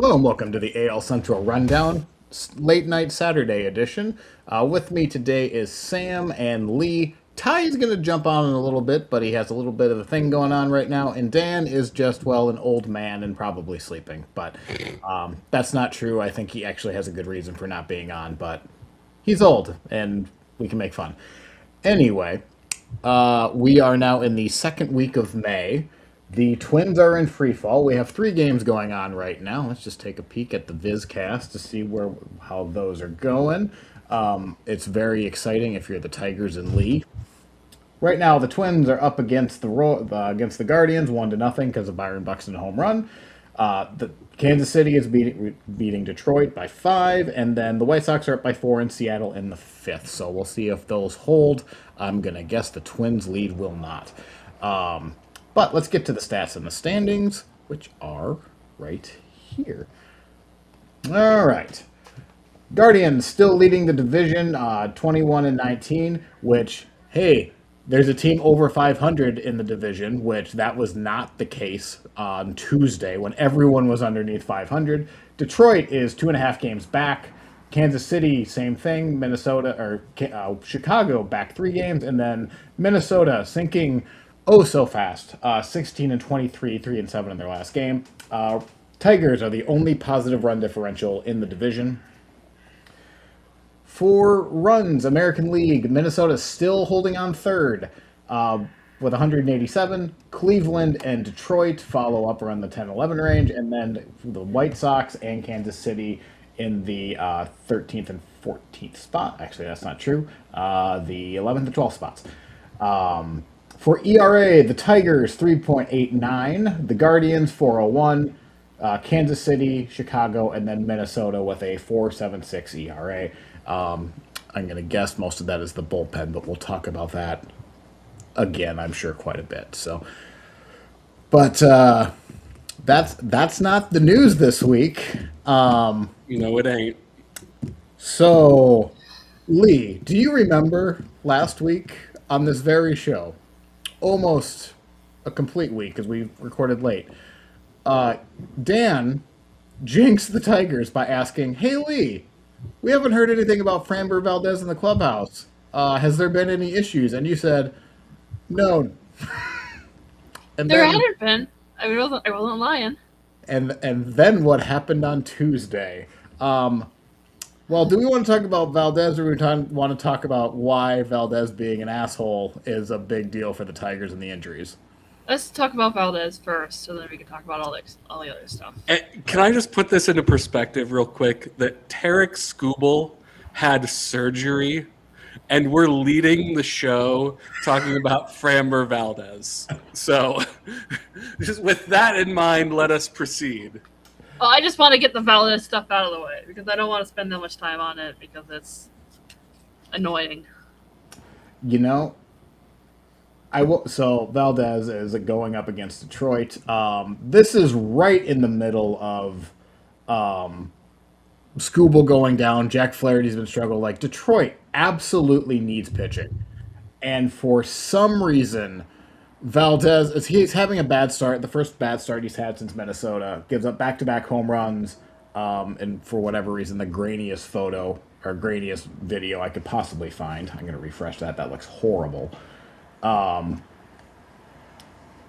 Hello and welcome to the AL Central Rundown, late night Saturday edition. With me today is Sam and Lee. Ty is going to jump on in a little bit, but he has a little bit of a thing going on right now. And Dan is just, well, an old man and probably sleeping. But that's not true. I think he actually has a good reason for not being on, but he's old and we can make fun. Anyway, we are now in the second week of May. The Twins are in free fall. We have three games going on right now. Let's just take a peek at the VizCast to see how those are going. It's very exciting if you're the Tigers and Lee. Right now, the Twins are up against the Guardians, 1-0 because of Byron Buxton home run. The Kansas City is beating Detroit by 5, and then the White Sox are up by 4 in Seattle in the fifth. So we'll see if those hold. I'm gonna guess the Twins lead will not. But let's get to the stats and the standings, which are right here. All right. Guardians still leading the division, 21-19, which, hey, there's a team over 500 in the division, which that was not the case on Tuesday when everyone was underneath 500. Detroit is 2.5 games back. Kansas City, same thing. Chicago back 3 games, and then Minnesota sinking so fast. 16-23, 3-7 in their last game. Tigers are the only positive run differential in the division. For runs, American League, Minnesota still holding on third with 187. Cleveland and Detroit follow up around the 10-11 range, and then the White Sox and Kansas City in the 13th and 14th spot. Actually, that's not true. The 11th and 12th spots. For ERA, the Tigers 3.89, the Guardians 4.01, Kansas City, Chicago, and then Minnesota with a 4.76 ERA. I'm going to guess most of that is the bullpen, but we'll talk about that again, I'm sure, quite a bit. But that's not the news this week. It ain't. So, Lee, do you remember last week on this very show? Almost a complete week because we recorded late. Dan jinxed the Tigers by asking, "Hey Lee, we haven't heard anything about Framber Valdez in the clubhouse. Has there been any issues?" And you said, "No." And There then, hadn't been. I wasn't lying. and then what happened on Tuesday? Well, do we want to talk about Valdez, or do we want to talk about why Valdez being an asshole is a big deal for the Tigers and the injuries? Let's talk about Valdez first, so then we can talk about all the other stuff. Can I just put this into perspective real quick? That Tarek Skubal had surgery, and we're leading the show talking about Framber Valdez. So, just with that in mind, let us proceed. Well, I just want to get the Valdez stuff out of the way because I don't want to spend that much time on it because it's annoying. You know, So Valdez is going up against Detroit. This is right in the middle of Skubal going down. Jack Flaherty's been struggling. Like, Detroit absolutely needs pitching, and for some reason, he's having a bad start. The first bad start he's had since Minnesota. Gives up back-to-back home runs, and for whatever reason, the grainiest photo or grainiest video I could possibly find. I'm going to refresh that. That looks horrible.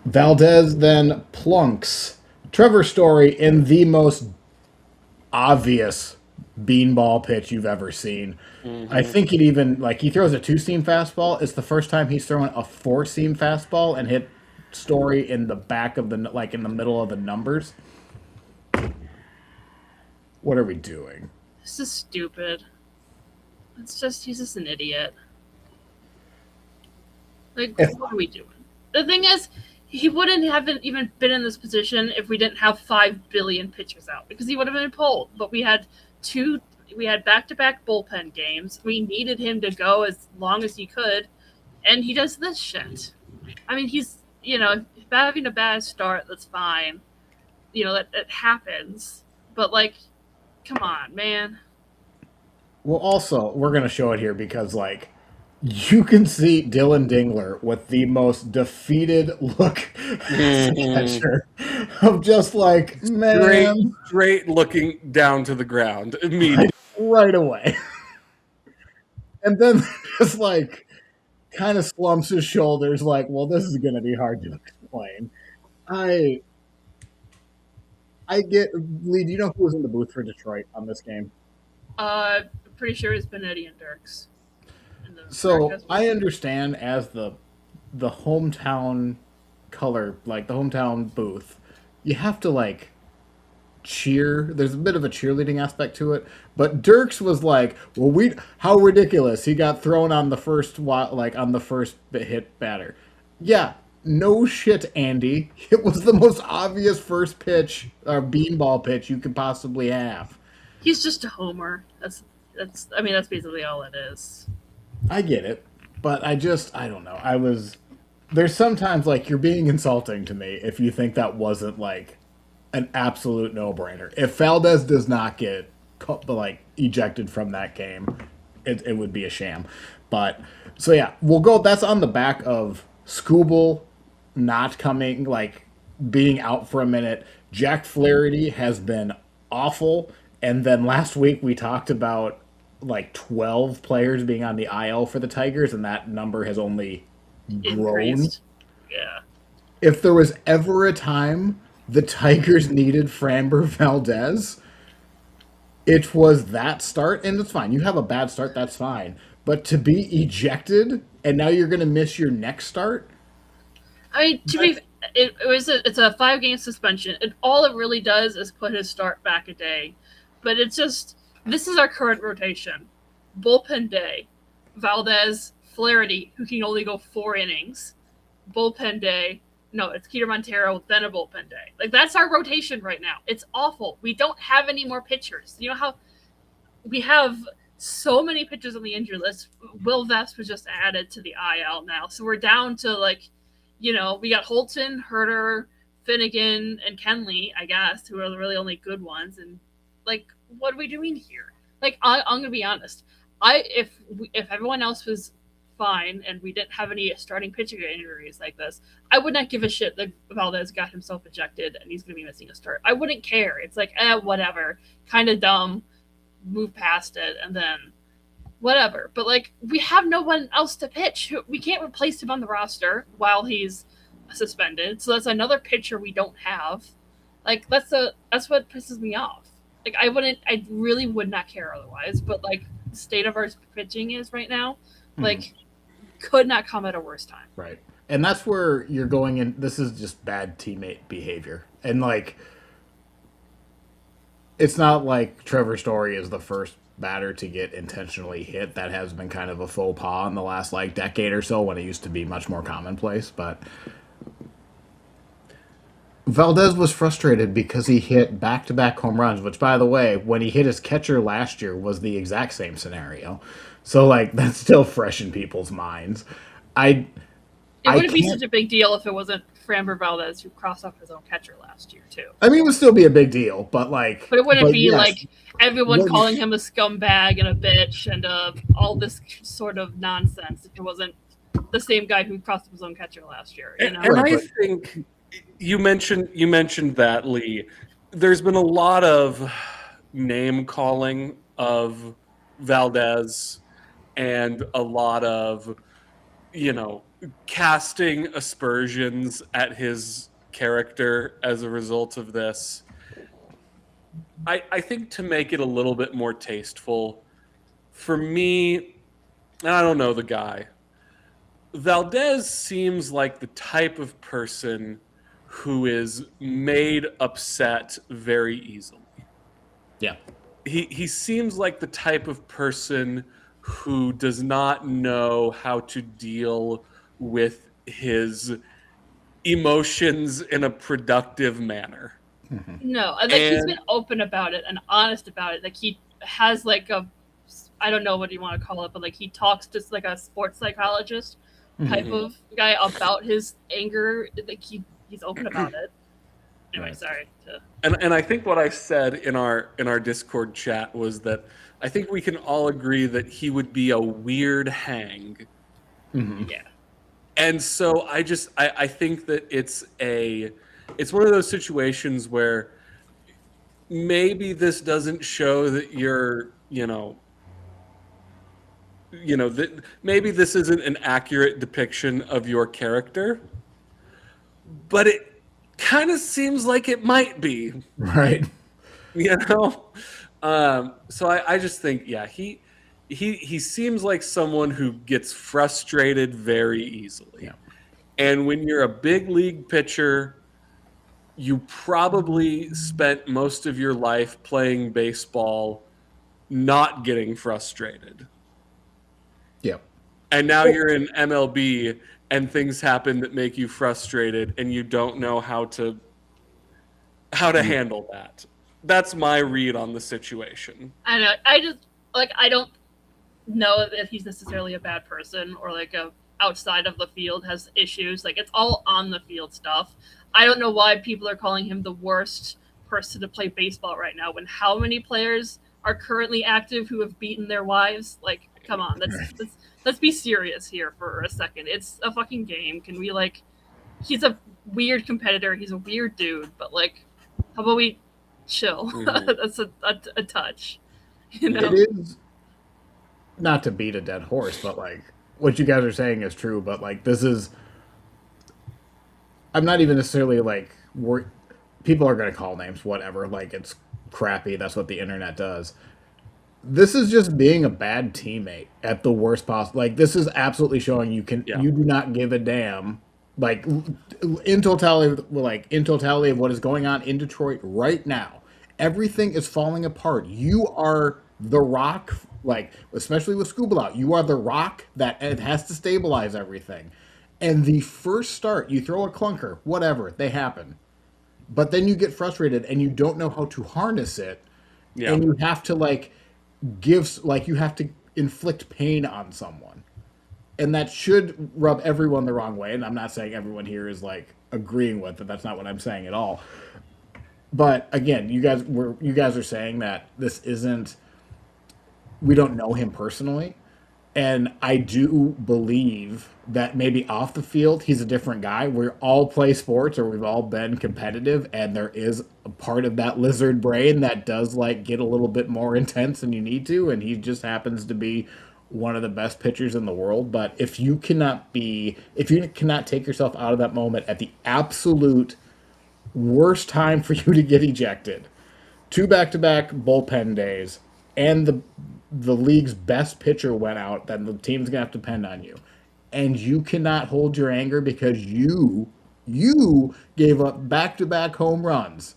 Valdez then plunks Trevor Story in the most obvious beanball pitch you've ever seen. Mm-hmm. I think he throws a 2-seam fastball. It's the first time he's thrown a 4-seam fastball and hit Story in the back of in the middle of the numbers. What are we doing? This is stupid. He's just an idiot. What are we doing? The thing is, he wouldn't have even been in this position if we didn't have 5 billion pitchers out because he would have been pulled. But we had back-to-back bullpen games. We needed him to go as long as he could, and he does this shit. I mean, he's having a bad start. That's fine. That happens. But come on, man. Well, also, we're gonna show it here because you can see Dylan Dingler with the most defeated look as a catcher of just like, man, Straight looking down to the ground immediately. right away. And then just like kind of slumps his shoulders, like, well, this is going to be hard to explain. I get, Lee, do you know who was in the booth for Detroit on this game? Pretty sure it's Benetti and Dirks. So I understand as the hometown color, like the hometown booth, you have to like cheer. There's a bit of a cheerleading aspect to it. But Dirks was like, "Well, how ridiculous! He got thrown on the first on the first hit batter." Yeah, no shit, Andy. It was the most obvious first pitch or beanball pitch you could possibly have. He's just a homer. I mean, that's basically all it is. I get it, but I don't know. There's sometimes like you're being insulting to me if you think that wasn't like an absolute no-brainer. If Valdez does not get like ejected from that game, it would be a sham. But so yeah, we'll go. That's on the back of Skubal not coming, like being out for a minute. Jack Flaherty has been awful, and then last week we talked about like 12 players being on the IL for the Tigers, and that number has only grown. Increased. Yeah. If there was ever a time the Tigers needed Framber Valdez, it was that start, and it's fine. You have a bad start, that's fine. But to be ejected, and now you're going to miss your next start? I mean, it's a 5-game suspension, and all it really does is put his start back a day. But it's just, this is our current rotation. Bullpen day. Valdez, Flaherty, who can only go 4 innings. Bullpen day. No, it's Keter Montero, then a bullpen day. Like, that's our rotation right now. It's awful. We don't have any more pitchers. You know how we have so many pitchers on the injury list. Will Vest was just added to the IL now. So we're down to, like, you know, we got Holton, Herter, Finnegan, and Kenley, I guess, who are the really only good ones. And, like, what are we doing here? Like, I'm going to be honest. If everyone else was fine and we didn't have any starting pitching injuries like this, I would not give a shit that Valdez got himself ejected and he's going to be missing a start. I wouldn't care. It's like, whatever. Kind of dumb. Move past it and then whatever. But, like, we have no one else to pitch. We can't replace him on the roster while he's suspended. So that's another pitcher we don't have. Like, that's what pisses me off. Like, I really would not care otherwise. But, like, the state of our pitching is right now, like, could not come at a worse time. Right. And that's where you're going in. This is just bad teammate behavior. And, like, it's not like Trevor Story is the first batter to get intentionally hit. That has been kind of a faux pas in the last, like, decade or so when it used to be much more commonplace. But Valdez was frustrated because he hit back-to-back home runs, which, by the way, when he hit his catcher last year was the exact same scenario. So, like, that's still fresh in people's minds. It wouldn't be such a big deal if it wasn't Framber Valdez who crossed off his own catcher last year, too. I mean, it would still be a big deal, but, like... But it wouldn't be, yes, like, everyone calling him a scumbag and a bitch and all this sort of nonsense if it wasn't the same guy who crossed off his own catcher last year. You know? And I think you mentioned that, Lee. There's been a lot of name-calling of Valdez and a lot of, you know, casting aspersions at his character as a result of this. I think to make it a little bit more tasteful, for me, and I don't know the guy, Valdez seems like the type of person who is made upset very easily. Yeah. He seems like the type of person who does not know how to deal with his emotions in a productive manner. Mm-hmm. No, like, he's been open about it and honest about it. Like, he has, like, I don't know what you want to call it, but, like, he talks just like a sports psychologist type of guy about his anger. Like, he's open about it. Anyway, sorry. And I think what I said in our Discord chat was that I think we can all agree that he would be a weird hang. Mm-hmm. Yeah. And so I think that it's a it's one of those situations where maybe this doesn't show that you're, that maybe this isn't an accurate depiction of your character, but it kind of seems like it might be, Right. you know. So I just think, yeah, he seems like someone who gets frustrated very easily. Yeah. And when you're a big league pitcher, you probably spent most of your life playing baseball, not getting frustrated. Yeah. And now you're in MLB and things happen that make you frustrated and you don't know how to handle that. That's my read on the situation. I know. I just I don't know that he's necessarily a bad person or outside of the field has issues. Like it's all on the field stuff. I don't know why people are calling him the worst person to play baseball right now when how many players are currently active who have beaten their wives? Like, come on, let's be serious here for a second. It's a fucking game. Can we he's a weird competitor, he's a weird dude, but how about we chill? Mhm. That's a touch. It is not to beat a dead horse, but what you guys are saying is true. But this is, I'm not even necessarily people are going to call names, whatever. It's crappy. That's what the internet does. This is just being a bad teammate at the worst possible. This is absolutely showing Yeah. you do not give a damn. In totality, in totality of what is going on in Detroit right now, everything is falling apart. You are the rock, especially with Skubal out. You are the rock that it has to stabilize everything. And the first start, you throw a clunker, whatever, they happen. But then you get frustrated and you don't know how to harness it, Yeah. and you have to you have to inflict pain on someone, and that should rub everyone the wrong way. And I'm not saying everyone here is agreeing with it. That's not what I'm saying at all. But again, you guys are saying that this isn't. We don't know him personally, and I do believe that maybe off the field he's a different guy. We all play sports, or we've all been competitive, and there is a part of that lizard brain that does get a little bit more intense than you need to, and he just happens to be one of the best pitchers in the world. But if you cannot take yourself out of that moment at the absolute worst time for you to get ejected, 2 back-to-back bullpen days, and the league's best pitcher went out, then the team's gonna have to depend on you, and you cannot hold your anger because you gave up back-to-back home runs.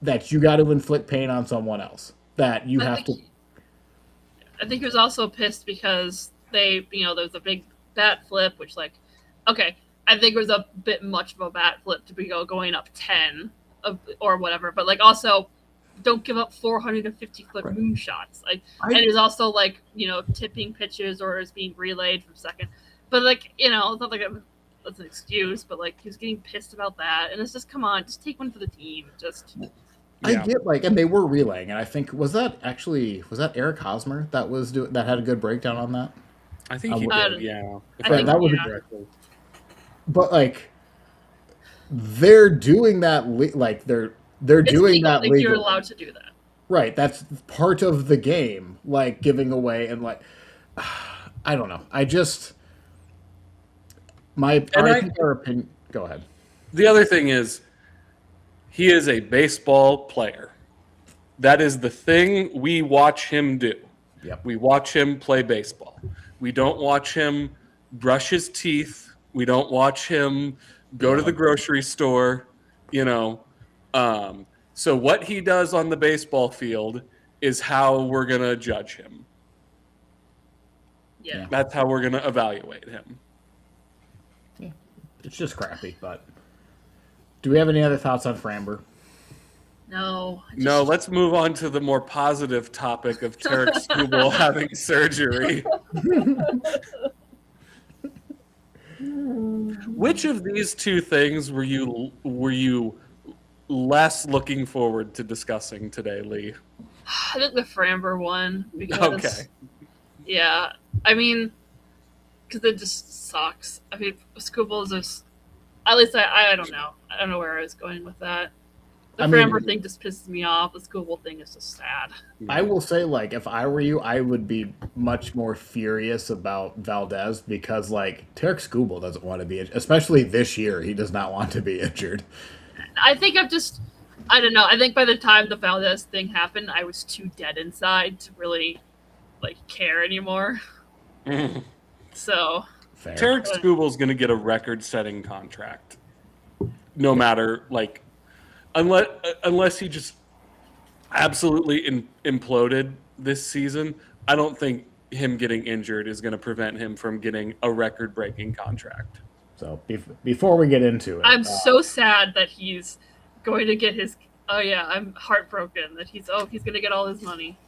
That you got to inflict pain on someone else. That you have to. I think he was also pissed because there was a big bat flip, which okay, I think it was a bit much of a bat flip to be going up 10 or whatever, but also don't give up 450-foot moonshots. And it was also tipping pitches or is being relayed from second. But it's not that's an excuse, but he was getting pissed about that, and it's just, come on, just take one for the team. Just I get and they were relaying, and I think was that Eric Hosmer that had a good breakdown on that. I think he did. Yeah, that was aggressive. But they're doing that. They're doing legal. that. Legal. You're allowed to do that. Right. That's part of the game. Giving away and I don't know. I just our opinion. Go ahead. The other thing is, he is a baseball player. That is the thing we watch him do. Yep. We watch him play baseball. We don't watch him brush his teeth. We don't watch him go to the grocery store, So what he does on the baseball field is how we're going to judge him. Yeah. That's how we're going to evaluate him. Yeah. It's just crappy, but do we have any other thoughts on Framber? No. No, let's move on to the more positive topic of Tarek Skubal having surgery. Which of these two things were you less looking forward to discussing today, Lee? I think the Framber one, because Okay. Yeah, I mean, because it just sucks. I mean, Skubal is just At least I don't know. I don't know where I was going with that. The I mean, Framber thing just pisses me off. The Skubal thing is just sad. I will say, like, if I were you, I would be much more furious about Valdez because, like, Tarek Skubal doesn't want to be, especially this year, he does not want to be injured. I think I don't know. I think by the time the Valdez thing happened, I was too dead inside to really like care anymore. So Fair. Tarek Skubal's going to get a record-setting contract, no matter like, unless he just absolutely imploded this season. I don't think him getting injured is going to prevent him from getting a record-breaking contract. So before we get into it, I'm so sad that he's going to get his. Oh yeah, I'm heartbroken that he's going to get all his money.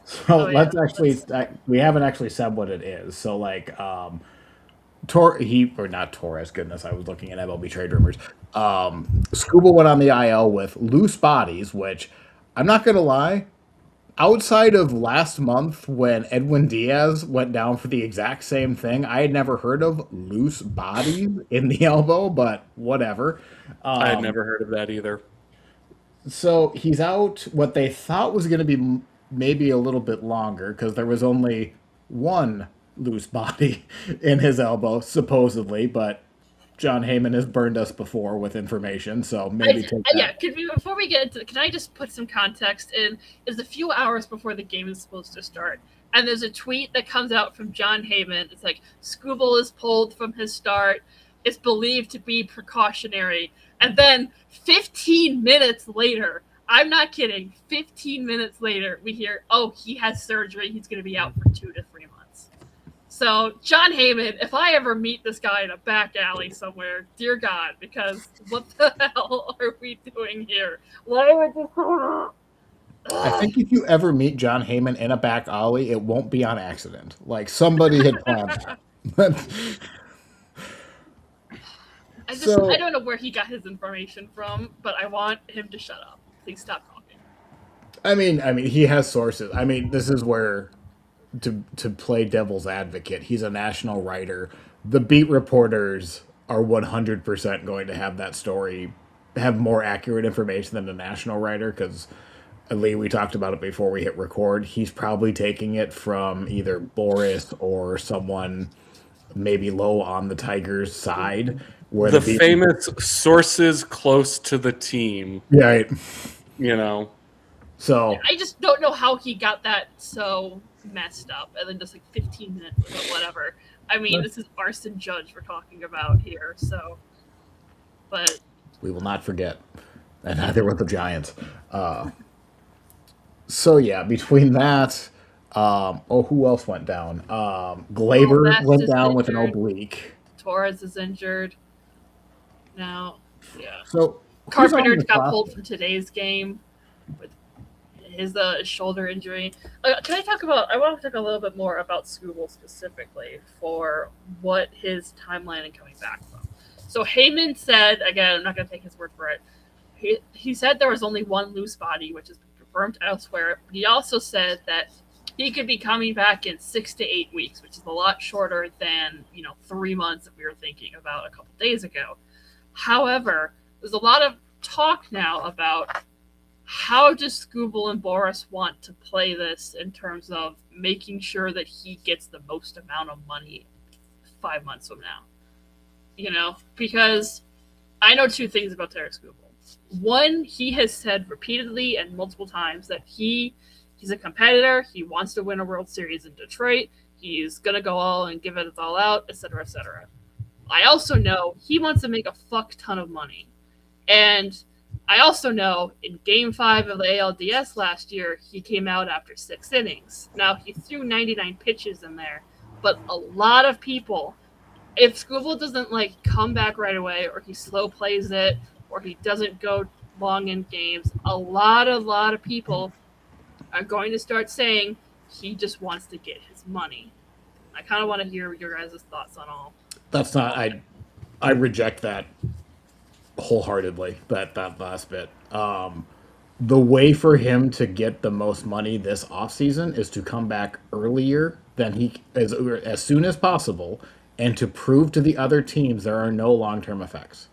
so let's actually we haven't actually said what it is. So like or not Torres, goodness, I was looking at MLB trade rumors. Skubal went on the IL with loose bodies, which I'm not gonna lie, outside of last month when Edwin Diaz went down for the exact same thing, I had never heard of loose bodies in the elbow, but whatever. I had never heard of that either. So he's out what they thought was going to be maybe a little bit longer because there was only one loose body in his elbow, supposedly, but John Heyman has burned us before with information, so maybe take that. Yeah, before we get into it, can I just put some context in? It's a few hours before the game is supposed to start, and there's a tweet that comes out from John Heyman. It's like, Skubal is pulled from his start. It's believed to be precautionary. And then 15 minutes later, I'm not kidding, 15 minutes later, we hear, oh, he has surgery. He's going to be out for 2 to 3 months. So, John Heyman, if I ever meet this guy in a back alley somewhere, dear God, because what the hell are we doing here? Why would this... I think if you ever meet John Heyman in a back alley, it won't be on accident. Like somebody had planned that. I don't know where he got his information from, but I want him to shut up. Please stop talking. I mean, he has sources. I mean, this is where to play devil's advocate. He's a national writer. The beat reporters are 100% going to have that story have more accurate information than the national writer because Lee, we talked about it before we hit record. He's probably taking it from either Boris or someone maybe low on the Tigers' side. Where the famous sources close to the team. Right. You know. So I just don't know how he got that so messed up and then just like 15 minutes or whatever. I mean, this is Arson Judge we're talking about here, so but we will not forget. And neither will the Giants. So yeah, between that, who else went down? Glaber went down with an oblique. Torres is injured. Now, yeah. So Carpenter got pulled from today's game with his shoulder injury. I want to talk a little bit more about Skubal specifically for what his timeline and coming back from. So Heyman said, again, I'm not going to take his word for it. He said there was only one loose body, which has been confirmed elsewhere. But he also said that he could be coming back in 6 to 8 weeks, which is a lot shorter than 3 months that we were thinking about a couple days ago. However, there's a lot of talk now about how does Skubal and Boris want to play this in terms of making sure that he gets the most amount of money 5 months from now. Because I know 2 things about Tarek Skubal. One, he has said repeatedly and multiple times that he's a competitor. He wants to win a World Series in Detroit. He's going to go all and give it all out, etc., etc. I also know he wants to make a fuck ton of money. And I also know in Game 5 of the ALDS last year, he came out after 6 innings. Now, he threw 99 pitches in there, but a lot of people, if Skubal doesn't come back right away, or he slow plays it, or he doesn't go long in games, a lot of people are going to start saying he just wants to get his money. I kind of want to hear your guys' thoughts on all. That's not. I reject that wholeheartedly. That last bit. The way for him to get the most money this offseason is to come back earlier than as soon as possible, and to prove to the other teams there are no long-term effects.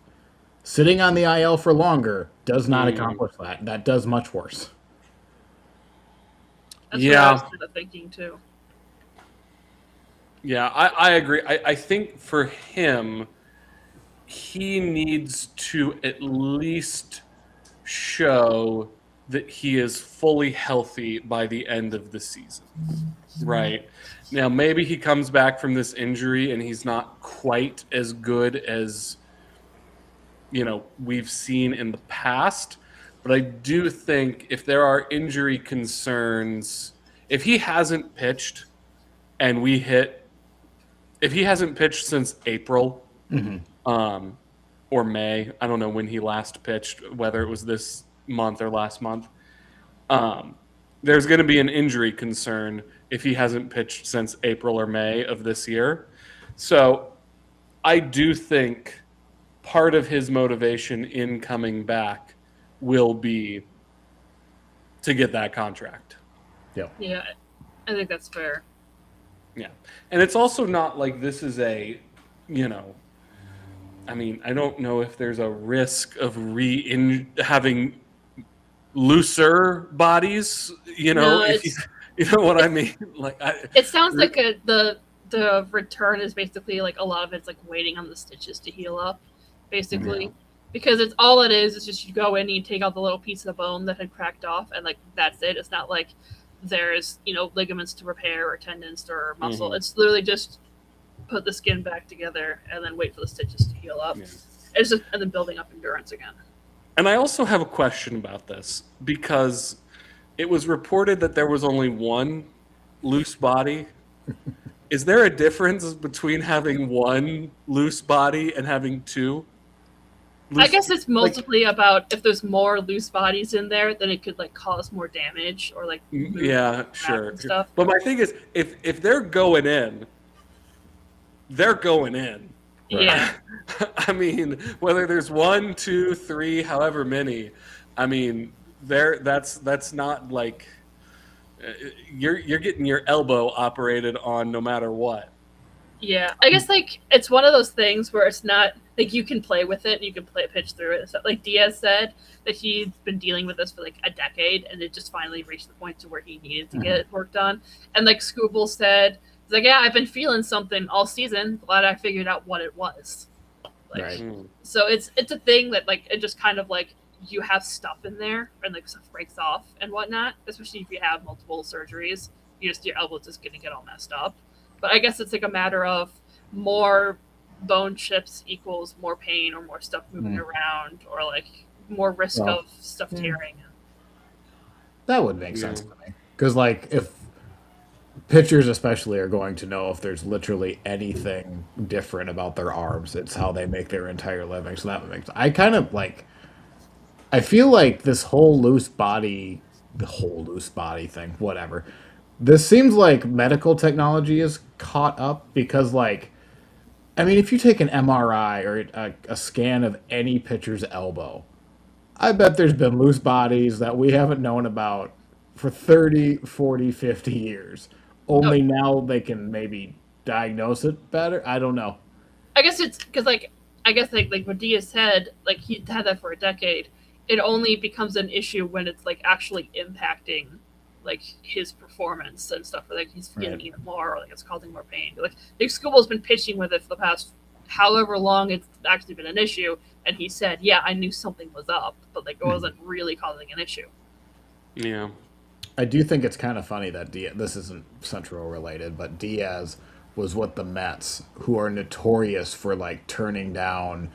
Sitting on the IL for longer does not accomplish that. That does much worse. That's what I was Yeah. kind of thinking too. Yeah, I agree. I think for him, he needs to at least show that he is fully healthy by the end of the season. Right. Now, maybe he comes back from this injury and he's not quite as good as, we've seen in the past. But I do think if there are injury concerns, if he hasn't pitched and if he hasn't pitched since April, or May, I don't know when he last pitched, whether it was this month or last month, there's going to be an injury concern if he hasn't pitched since April or May of this year. So I do think part of his motivation in coming back will be to get that contract. Yeah. Yeah, I think that's fair. Yeah. And it's also not like this is I don't know if there's a risk of having looser bodies, No, if you know what I mean? Like, it sounds like the return is basically like a lot of it's like waiting on the stitches to heal up, basically, because it's all it is just you go in and you take out the little piece of the bone that had cracked off, and like that's it. It's not like there's ligaments to repair or tendons or muscle. Mm-hmm. It's literally just put the skin back together and then wait for the stitches to heal up. Yeah. It's just and then building up endurance again. And I also have a question about this because it was reported that there was only one loose body. Is there a difference between having one loose body and having two? I guess it's mostly about if there's more loose bodies in there, then it could like cause more damage or like yeah, sure. and stuff. But my thing is, if they're going in, they're going in. Yeah. I mean, whether there's 1, 2, 3, however many, I mean, that's not like you're getting your elbow operated on no matter what. Yeah, I guess like it's one of those things where it's not like you can play with it and you can play pitch through it. So, like Diaz said that he's been dealing with this for like a decade and it just finally reached the point to where he needed to get it worked on. And like Skubal said, he's like, yeah, I've been feeling something all season. Glad I figured out what it was. Like, Right. So it's a thing that like it just kind of like you have stuff in there and like stuff breaks off and whatnot. Especially if you have multiple surgeries, your elbow's just gonna get all messed up. But I guess it's like a matter of more bone chips equals more pain or more stuff moving around or like more risk of stuff tearing. That would make sense to me. Because, like, if pitchers especially are going to know if there's literally anything different about their arms, it's how they make their entire living. So that would make sense. I feel like the whole loose body thing, whatever. This seems like medical technology is caught up because, like, I mean, if you take an MRI or a scan of any pitcher's elbow, I bet there's been loose bodies that we haven't known about for 30, 40, 50 years. Only now they can maybe diagnose it better. I don't know. I guess it's because like what Diaz said, like he had that for a decade. It only becomes an issue when it's like actually impacting like his performance and stuff. Like he's feeling even more, or like it's causing more pain. Like Skubal's been pitching with it for the past however long it's actually been an issue, and he said, "Yeah, I knew something was up, but like it wasn't really causing an issue." Yeah. I do think it's kind of funny that this isn't Central related, but Diaz was with the Mets, who are notorious for like turning down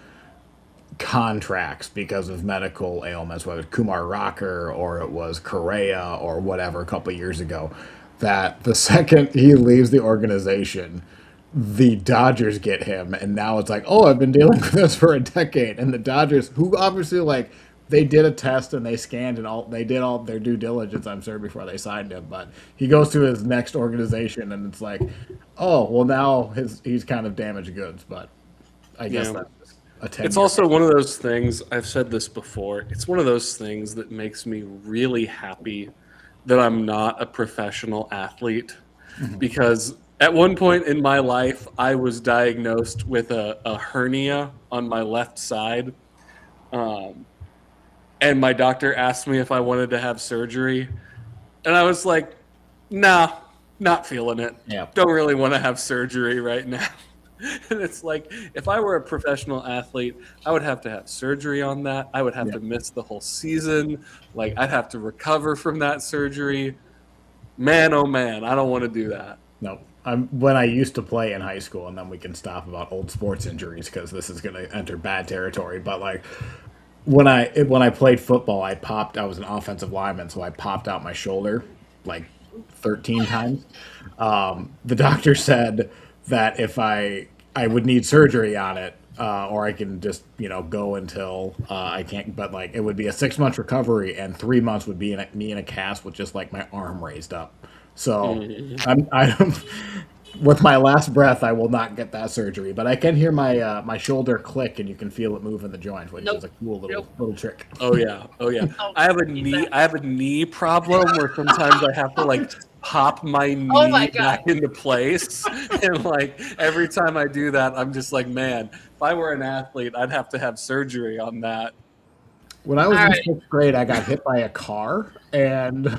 contracts because of medical ailments, whether it's Kumar Rocker or it was Correa or whatever a couple of years ago. That the second he leaves the organization, the Dodgers get him, and now it's like, oh, I've been dealing with this for a decade, and the Dodgers, who obviously like they did a test and they scanned and they did all their due diligence, I'm sure, before they signed him. But he goes to his next organization and it's like, oh, well, now he's kind of damaged goods. But I guess that's just a 10. It's also one of those things, I've said this before, it's one of those things that makes me really happy that I'm not a professional athlete. Because at one point in my life, I was diagnosed with a hernia on my left side. And my doctor asked me if I wanted to have surgery. And I was like, nah, not feeling it. Yeah. Don't really want to have surgery right now. And it's like, if I were a professional athlete, I would have to have surgery on that. I would have to miss the whole season. Like, I'd have to recover from that surgery. Man, oh man, I don't want to do that. No. When I used to play in high school, and then we can stop about old sports injuries because this is going to enter bad territory. But like when I played football, I was an offensive lineman, so I popped out my shoulder like 13 times. The doctor said that if I would need surgery on it, or I can just go until I can't. But like it would be a 6 month recovery, and 3 months would be me in a cast with just like my arm raised up. So I'm with my last breath, I will not get that surgery, but I can hear my shoulder click, and you can feel it move in the joint, which is a cool little trick. Oh yeah. Oh, I have a knee problem where sometimes I have to like pop my knee back into place, and like every time I do that, I'm just like, man, if I were an athlete, I'd have to have surgery on that. When I was in sixth grade, I got hit by a car, and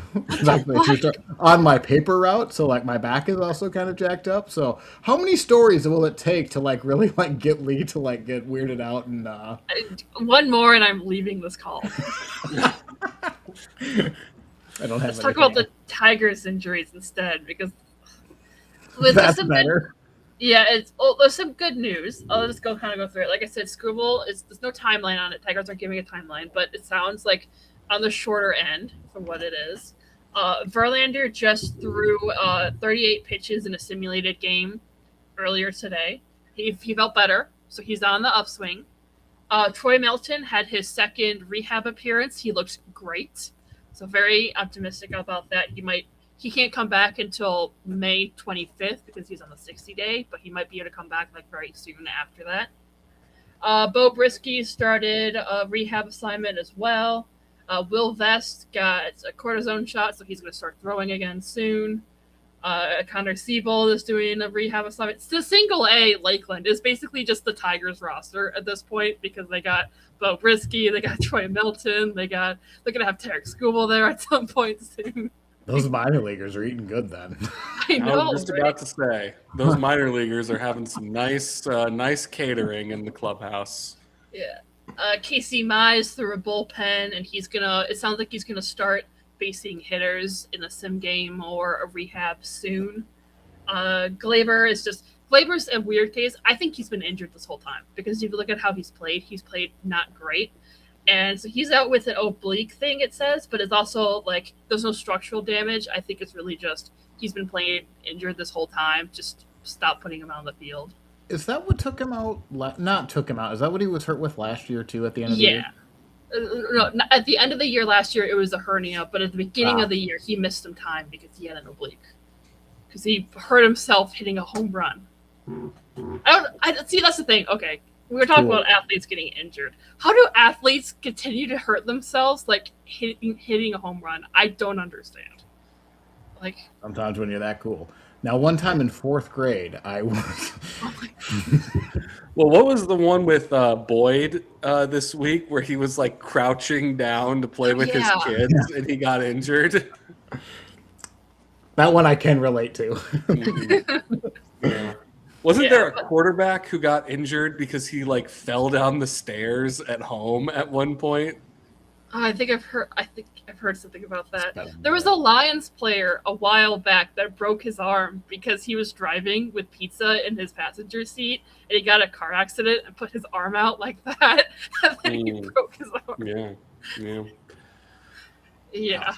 on my paper route, so like my back is also kind of jacked up. So, how many stories will it take to like really like get Lee to like get weirded out and? One more, and I'm leaving this call. I don't have. Let's talk about the Tigers' injuries instead, because that's better. There's some good news. I'll just go through it. Like I said, Skubal there's no timeline on it. Tigers aren't giving a timeline, but it sounds like on the shorter end for what it is. Verlander just threw 38 pitches in a simulated game earlier today. He felt better, so he's on the upswing. Troy Melton had his second rehab appearance. He looks great, so very optimistic about that. He can't come back until May 25th because he's on the 60-day, but he might be able to come back like very soon after that. Bo Brisky started a rehab assignment as well. Will Vest got a cortisone shot, so he's going to start throwing again soon. Connor Siebold is doing a rehab assignment. It's the single A Lakeland is basically just the Tigers roster at this point because they got Bo Brisky, they got Troy Melton, they're going to have Tarek Skubal there at some point soon. Those minor leaguers are eating good then. I know. I was just about to say, those minor leaguers are having some nice catering in the clubhouse. Yeah. Casey Mize threw a bullpen, and it sounds like he's gonna start facing hitters in a sim game or a rehab soon. Glaber's a weird case. I think he's been injured this whole time because if you look at how he's played not great. And so he's out with an oblique thing, it says, but it's also like there's no structural damage. I think it's really just he's been playing injured this whole time. Just stop putting him on the field. Is that what took him out? Not took him out. Is that what he was hurt with last year, too, at the end of the year? No, at the end of the year last year, it was a hernia, but at the beginning of the year, he missed some time because he had an oblique. Because he hurt himself hitting a home run. See, that's the thing. Okay. We were talking about athletes getting injured. How do athletes continue to hurt themselves, like hitting a home run? I don't understand. Like sometimes when you're that cool. Now, one time in fourth grade, I was. Well, what was the one with Boyd this week where he was like crouching down to play with his kids and he got injured? That one I can relate to. Yeah. Wasn't there a quarterback who got injured because he like fell down the stairs at home at one point? I think I've heard something about that. There was a Lions player a while back that broke his arm because he was driving with pizza in his passenger seat and he got a car accident and put his arm out like that and then he broke his arm. Yeah.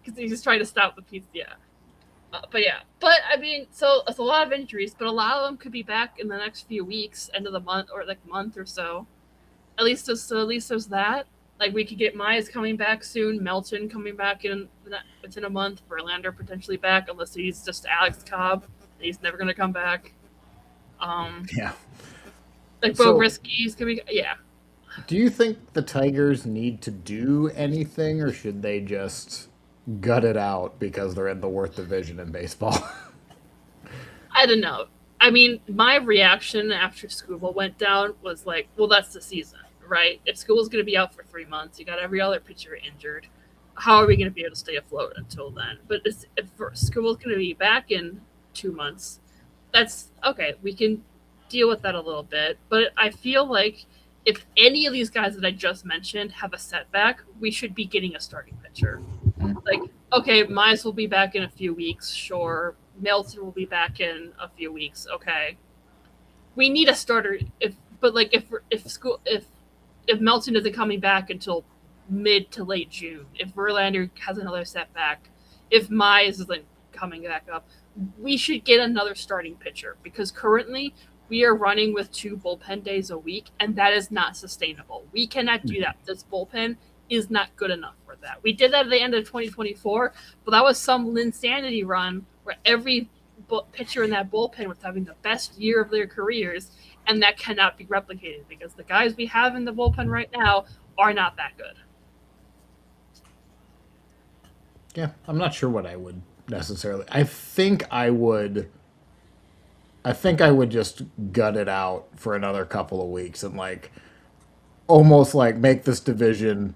Because he was trying to stop the pizza. Yeah. But I mean, so it's a lot of injuries, but a lot of them could be back in the next few weeks, end of the month or like month or so. At least there's that. Like we could get Mize coming back soon, Melton coming back within a month, Verlander potentially back, unless he's just Alex Cobb. He's never going to come back. Like Bo Brisky's coming. Yeah. Do you think the Tigers need to do anything, or should they just gut it out because they're in the worst division in baseball? I don't know. I mean, my reaction after Skubal went down was like, well, that's the season, right? If Skubal's going to be out for 3 months, you got every other pitcher injured. How are we going to be able to stay afloat until then? But if Skubal's going to be back in 2 months, that's okay. We can deal with that a little bit. But I feel like if any of these guys that I just mentioned have a setback, we should be getting a starting pitcher. Like, okay, Mize will be back in a few weeks, sure. Melton will be back in a few weeks, okay. We need a starter. If Melton isn't coming back until mid to late June, if Verlander has another setback, if Mize isn't coming back up, we should get another starting pitcher because currently we are running with 2 bullpen days a week, and that is not sustainable. We cannot do that. This bullpen is not good enough for that. We did that at the end of 2024, but that was some Linsanity run where every pitcher in that bullpen was having the best year of their careers, and that cannot be replicated because the guys we have in the bullpen right now are not that good. Yeah, I'm not sure what I would necessarily. I think I would just gut it out for another couple of weeks and almost make this division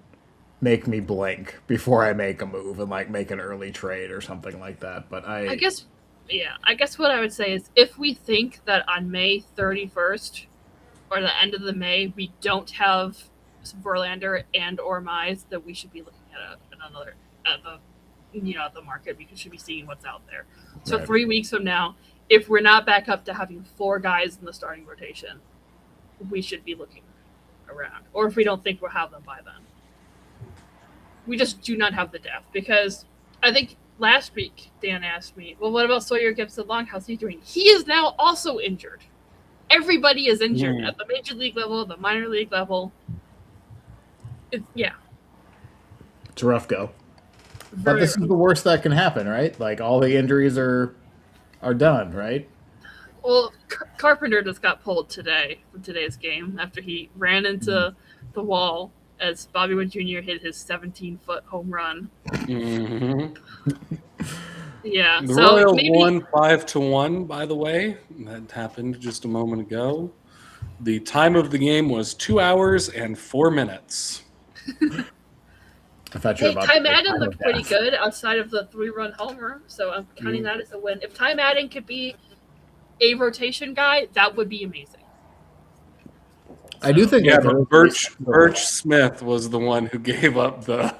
make me blink before I make a move and make an early trade or something like that. But I guess what I would say is if we think that on May 31st or the end of the May we don't have Verlander and or Mize, that we should be looking at the market. We should be seeing what's out there. So Right. 3 weeks from now, if we're not back up to having 4 guys in the starting rotation, we should be looking around. Or if we don't think we'll have them by then. We just do not have the depth because I think last week Dan asked me, well, what about Sawyer Gibson-Long? How's he doing? He is now also injured. Everybody is injured at the major league level, the minor league level. It's It's a rough go. But very this is the worst that can happen, right? All the injuries are done, right? Well, Carpenter just got pulled today from today's game after he ran into the wall as Bobby Witt Jr. hit his 17-foot home run. Mm-hmm. Yeah, The so Royals maybe won 5-1, by the way. That happened just a moment ago. The time of the game was 2 hours and 4 minutes. I thought you were hey, about Ty to say Madden time looked of pretty death. good outside of the 3-run homer, so I'm counting that as a win. If Ty Madden could be a rotation guy, that would be amazing. I do think Yeah, that but Birch Smith was the one who gave up the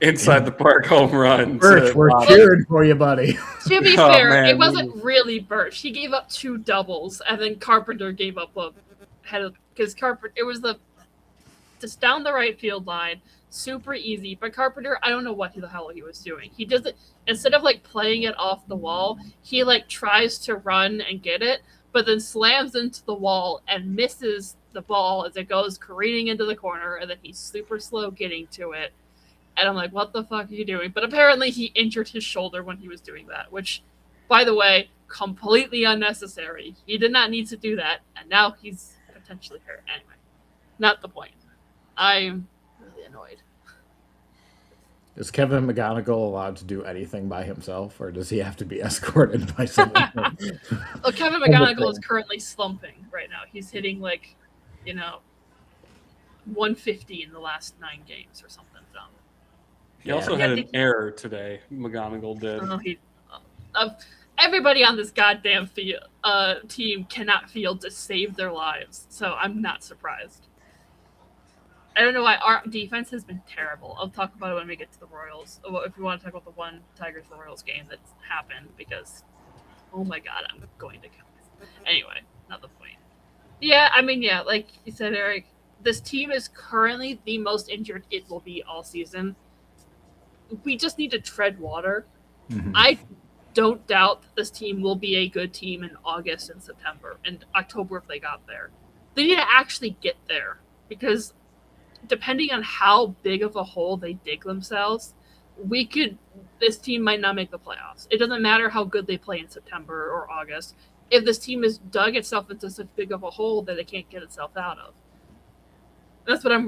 inside the park home run. Birch, we're Bobby. cheering for you, buddy. To be Oh, fair, man. it wasn't really Birch. He gave up 2 doubles, and then Carpenter gave up because Carpenter, it was just down the right field line, super easy. But Carpenter, I don't know what the hell he was doing. He does it instead of playing it off the wall. He tries to run and get it, but then slams into the wall and misses the ball as it goes careening into the corner, and then he's super slow getting to it. And I'm like, what the fuck are you doing? But apparently he injured his shoulder when he was doing that, which, by the way, completely unnecessary. He did not need to do that, and now he's potentially hurt. Anyway, not the point. I'm really annoyed. Is Kevin McGonigal allowed to do anything by himself, or does he have to be escorted by someone? Well, Kevin McGonigal is currently slumping right now. He's hitting 150 in the last 9 games or something dumb. He also had an error today. McGonigal did. Everybody on this goddamn team cannot field to save their lives, so I'm not surprised. I don't know why our defense has been terrible. I'll talk about it when we get to the Royals. If you want to talk about the one Tigers-Royals game that's happened, because, oh my god, I'm going to kill myself. Anyway, not the point. Yeah, like you said, Eric, this team is currently the most injured it will be all season. We just need to tread water. Mhm. I don't doubt that this team will be a good team in August and September and October if they got there. They need to actually get there because depending on how big of a hole they dig themselves, this team might not make the playoffs. It doesn't matter how good they play in September or August. If this team has dug itself into such big of a hole that it can't get itself out of. That's what I'm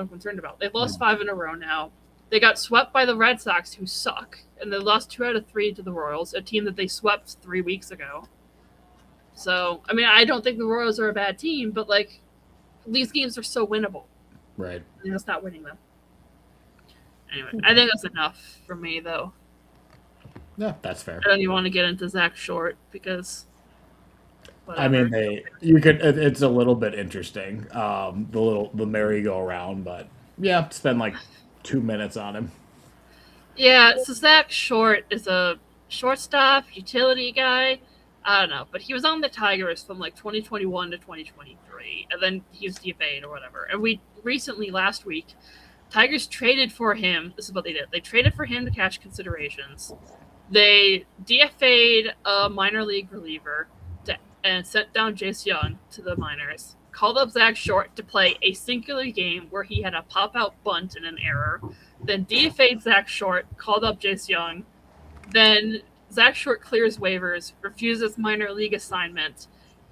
concerned about. They've lost 5 in a row now. They got swept by the Red Sox, who suck, and they lost 2 out of 3 to the Royals, a team that they swept 3 weeks ago. So, I don't think the Royals are a bad team, but these games are so winnable. Right. They're just not winning them. Anyway, I think that's enough for me, though. Yeah, that's fair. I don't even want to get into Zach Short because I whatever. mean, you could. It's a little bit interesting, the merry-go-round, but yeah, spend like 2 minutes on him. Yeah, so Zach Short is a shortstop, utility guy. I don't know, but he was on the Tigers from like 2021 to 2023, and then he was DFA'd or whatever. And we recently, last week, Tigers traded for him. This is what they did. They traded for him to cash considerations. They DFA'd a minor league reliever and sent down Jace Young to the minors. Called up Zach Short to play a singular game where he had a pop-out bunt and an error. Then DFA'd Zach Short, called up Jace Young. Then Zach Short clears waivers, refuses minor league assignment.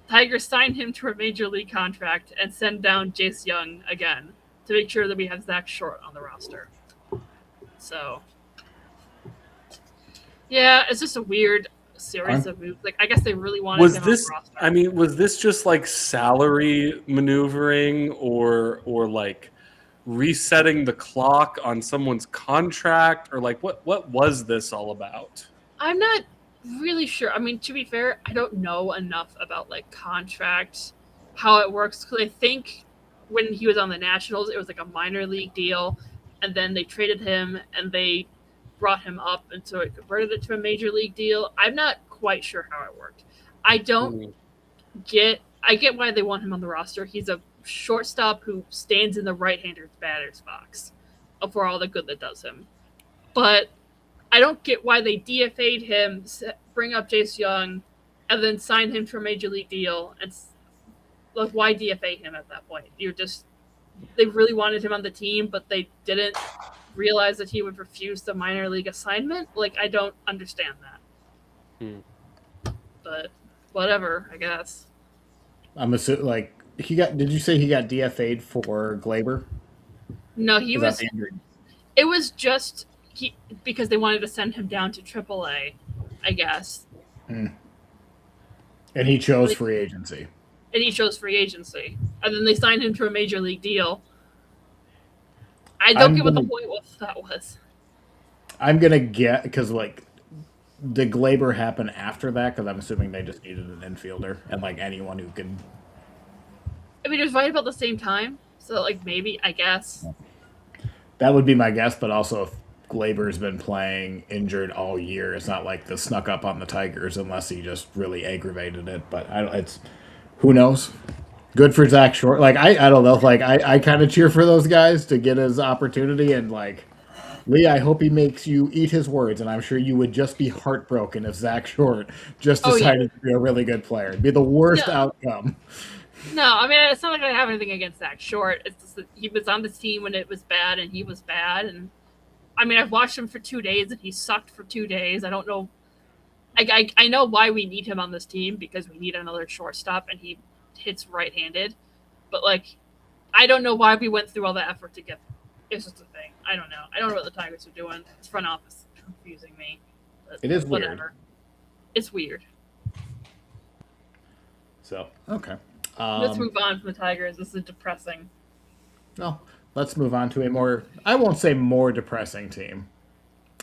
Tigers sign him to a major league contract and send down Jace Young again to make sure that we have Zach Short on the roster. So, yeah, it's just a weird series of moves. Like, I guess they really wanted him on the roster. I mean, was this just like salary maneuvering or like resetting the clock on someone's contract, or like what was this all about? I'm not really sure. I mean, to be fair, I don't know enough about like contracts, how it works. Because I think when he was on the Nationals, it was like a minor league deal, and then they traded him and they brought him up, and so it converted it to a major league deal. I'm not quite sure how it worked. I don't get. I get why they want him on the roster. He's a shortstop who stands in the right-hander batter's box for all the good that does him. But I don't get why they DFA'd him, bring up Jace Young, and then sign him to a major league deal. And like, why DFA him at that point? They really wanted him on the team, but they didn't realize that he would refuse the minor league assignment. Like, I don't understand that. But whatever, I guess. I'm assuming, like, did you say he got DFA'd for Glaber? No, it was just because they wanted to send him down to AAA, I guess. And he chose free agency. And then they signed him to a major league deal. I don't get what the point of that was. I'm going to get, because, like, did Glaber happen after that? Because I'm assuming they just needed an infielder and, like, anyone who could. I mean, it was right about the same time. So, like, maybe, I guess. That would be my guess, but also if Glaber's been playing injured all year, it's not like this snuck up on the Tigers unless he just really aggravated it. But it's who knows? Good for Zach Short. Like, I don't know. Like, I kind of cheer for those guys to get his opportunity. And, like, Lee, I hope he makes you eat his words. And I'm sure you would just be heartbroken if Zach Short just decided to be a really good player. It'd be the worst outcome. No, I mean, it's not like I have anything against Zach Short. It's just that he was on the team when it was bad, and he was bad. And I mean, I've watched him for 2 days, and he sucked for 2 days. I don't know. I know why we need him on this team, because we need another shortstop, and he hits right-handed. But, like, I don't know why we went through all the effort to get him. It's just a thing. I don't know. I don't know what the Tigers are doing. It's front office confusing me. It is whatever. Weird. It's weird. So, okay. Let's move on from the Tigers. This is depressing. No, let's move on to a more, I won't say more depressing team.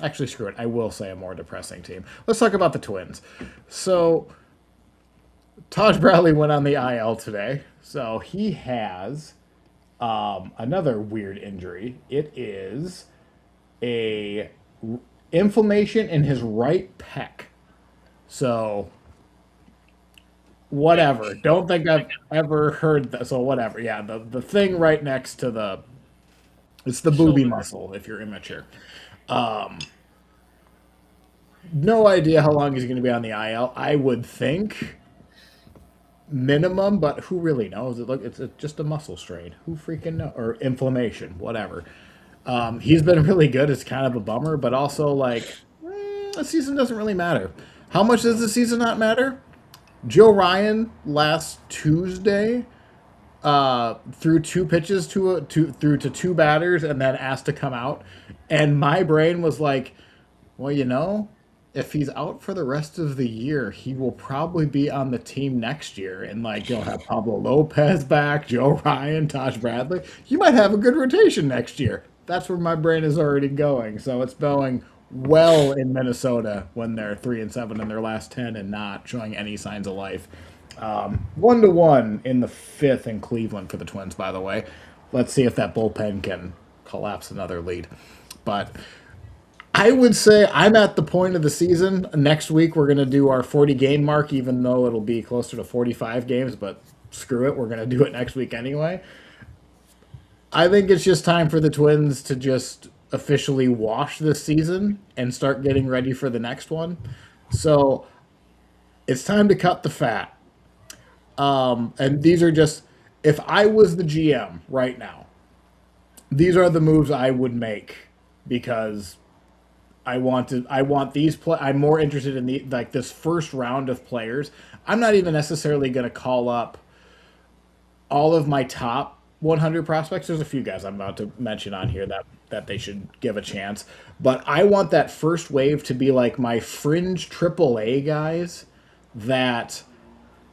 Actually, screw it. I will say a more depressing team. Let's talk about the Twins. So, Taj Bradley went on the IL today. So, he has another weird injury. It is a inflammation in his right pec. So, whatever. Don't think I've ever heard that. So whatever. Yeah, the thing right next to it's the booby muscle if you're immature. No idea how long he's going to be on the IL. I would think minimum, but who really knows? It's just a muscle strain. Who freaking knows? Or inflammation, whatever. He's been really good. It's kind of a bummer, but also like the season doesn't really matter. How much does the season not matter? Joe Ryan last Tuesday threw 2 pitches threw to 2 batters and then asked to come out. And my brain was like, well, if he's out for the rest of the year, he will probably be on the team next year. And like you'll have Pablo Lopez back, Joe Ryan, Tosh Bradley. You might have a good rotation next year. That's where my brain is already going. So it's going well in Minnesota when they're 3-7 in their last 10 and not showing any signs of life. 1-1 in the fifth in Cleveland for the Twins, by the way. Let's see if that bullpen can collapse another lead. But I would say I'm at the point of the season. Next week, we're going to do our 40 game mark, even though it'll be closer to 45 games. But screw it. We're going to do it next week anyway. I think it's just time for the Twins to just officially wash this season and start getting ready for the next one. So it's time to cut the fat. And these are just, if I was the GM right now, these are the moves I would make because I'm more interested in this first round of players. I'm not even necessarily going to call up all of my top 100 prospects. There's a few guys I'm about to mention on here that they should give a chance. But I want that first wave to be like my fringe AAA guys that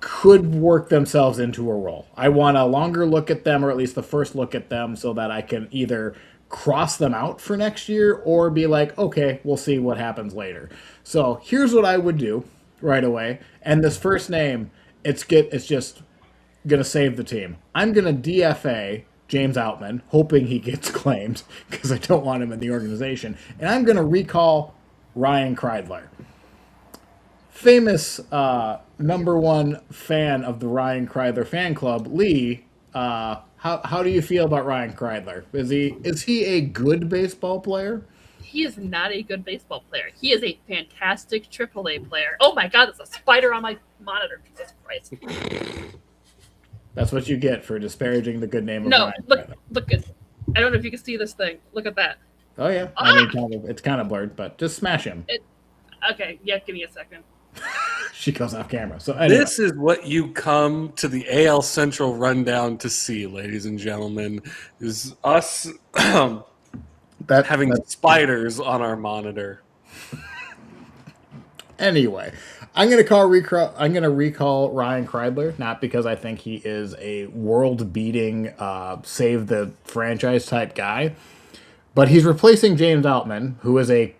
could work themselves into a role. I want a longer look at them, or at least the first look at them, so that I can either cross them out for next year or be like, okay, we'll see what happens later. So here's what I would do right away. And this first name, it's just going to save the team. I'm going to DFA James Outman, hoping he gets claimed because I don't want him in the organization. And I'm going to recall Ryan Kreidler. Famous number one fan of the Ryan Kreidler fan club, Lee. How do you feel about Ryan Kreidler? Is he a good baseball player? He is not a good baseball player. He is a fantastic AAA player. Oh my God, there's a spider on my monitor. Jesus Christ. That's what you get for disparaging the good name of No, Ryan look, Kreidler. look at. I don't know if you can see this thing. Look at that. Oh yeah, I mean, it's kind of blurred, but just smash him. Okay, yeah, give me a second. She goes off camera. So anyway. This is what you come to the AL Central rundown to see, ladies and gentlemen, is us having spiders on our monitor. Anyway, I'm gonna recall Ryan Kreidler, not because I think he is a world-beating, save the franchise type guy, but he's replacing James Outman, who is a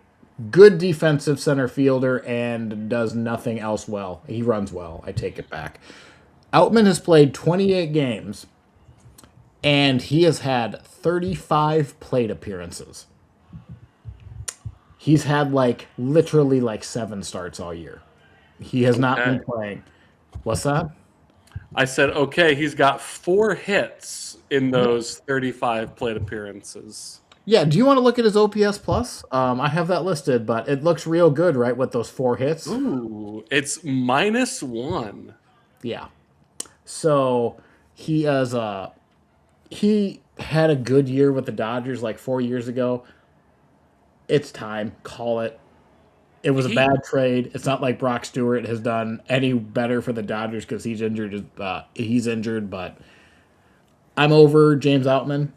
good defensive center fielder and does nothing else well. He runs well. I take it back. Outman has played 28 games, and he has had 35 plate appearances. He's had literally 7 starts all year. He has not been playing. What's that? I said, okay, he's got 4 hits in those 35 plate appearances. Yeah, do you want to look at his OPS plus? I have that listed, but it looks real good, right, with those 4 hits? Ooh, it's -1. Yeah. So he had a good year with the Dodgers 4 years ago. It's time. Call it. It was a bad trade. It's not like Brock Stewart has done any better for the Dodgers because he's injured. But I'm over James Outman.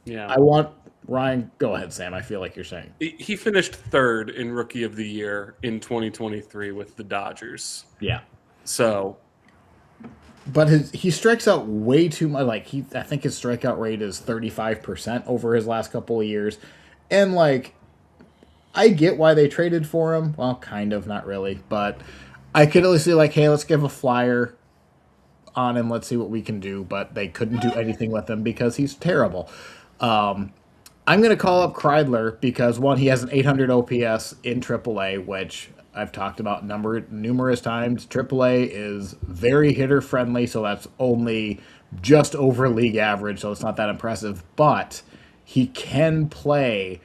Yeah. I want Ryan. Go ahead, Sam. I feel like you're saying. He finished 3rd in Rookie of the Year in 2023 with the Dodgers. Yeah. So. But he strikes out way too much. I think his strikeout rate is 35% over his last couple of years. And I get why they traded for him. Well, kind of, not really. But I could at least see hey, let's give a flyer on him. Let's see what we can do. But they couldn't do anything with him because he's terrible. I'm going to call up Kreidler because, one, he has an 800 OPS in AAA, which I've talked about numerous times. AAA is very hitter-friendly, so that's only just over league average, so it's not that impressive. But he can play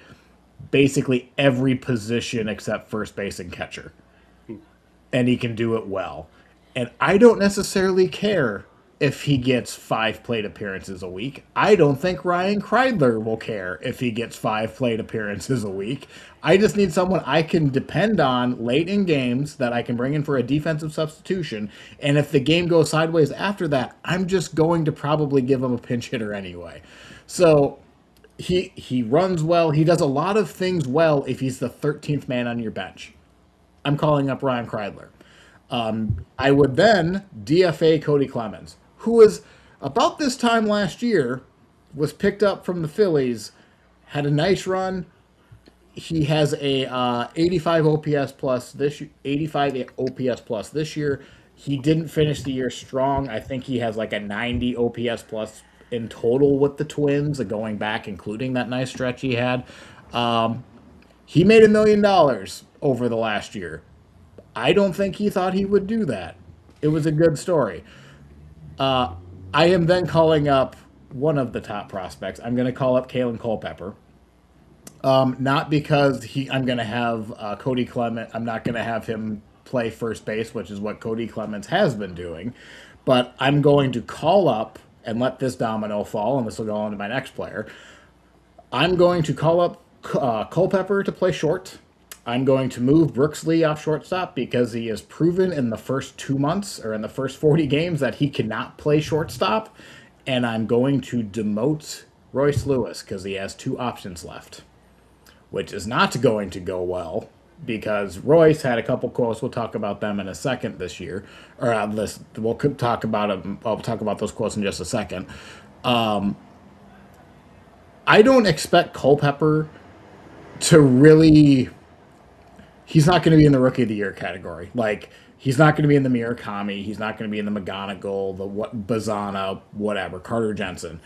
basically every position except first base and catcher. And he can do it well. And I don't necessarily care if he gets 5 plate appearances a week. I don't think Ryan Kreidler will care if he gets 5 plate appearances a week. I just need someone I can depend on late in games that I can bring in for a defensive substitution. And if the game goes sideways after that, I'm just going to probably give him a pinch hitter anyway. So he runs well. He does a lot of things well if he's the 13th man on your bench. I'm calling up Ryan Kreidler. I would then DFA Cody Clemens, who was about this time last year, was picked up from the Phillies, had a nice run. He has a 85 OPS plus this 85 OPS plus this year. He didn't finish the year strong. I think he has like a 90 OPS plus in total with the Twins, going back, including that nice stretch he had. He made $1 million over the last year. I don't think he thought he would do that. It was a good story. I am then calling up one of the top prospects. I'm going to call up Kalen Culpepper. Not because I'm going to have Cody Clement. I'm not going to have him play first base, which is what Cody Clemens has been doing. But I'm going to call up and let this domino fall, and this will go on to my next player. I'm going to call up Culpepper to play short. I'm going to move Brooks Lee off shortstop because he has proven in the first 2 months or in the first 40 games that he cannot play shortstop. And I'm going to demote Royce Lewis because he has 2 options left, which is not going to go well because Royce had a couple quotes. We'll talk about them in a second this year. Or we'll talk about them. I'll talk about those quotes in just a second. I don't expect Culpepper to really... He's not going to be in the Rookie of the Year category. Like, he's not going to be in the Murakami. He's not going to be in the McGonigal, the Bazana, whatever, Carter Jensen.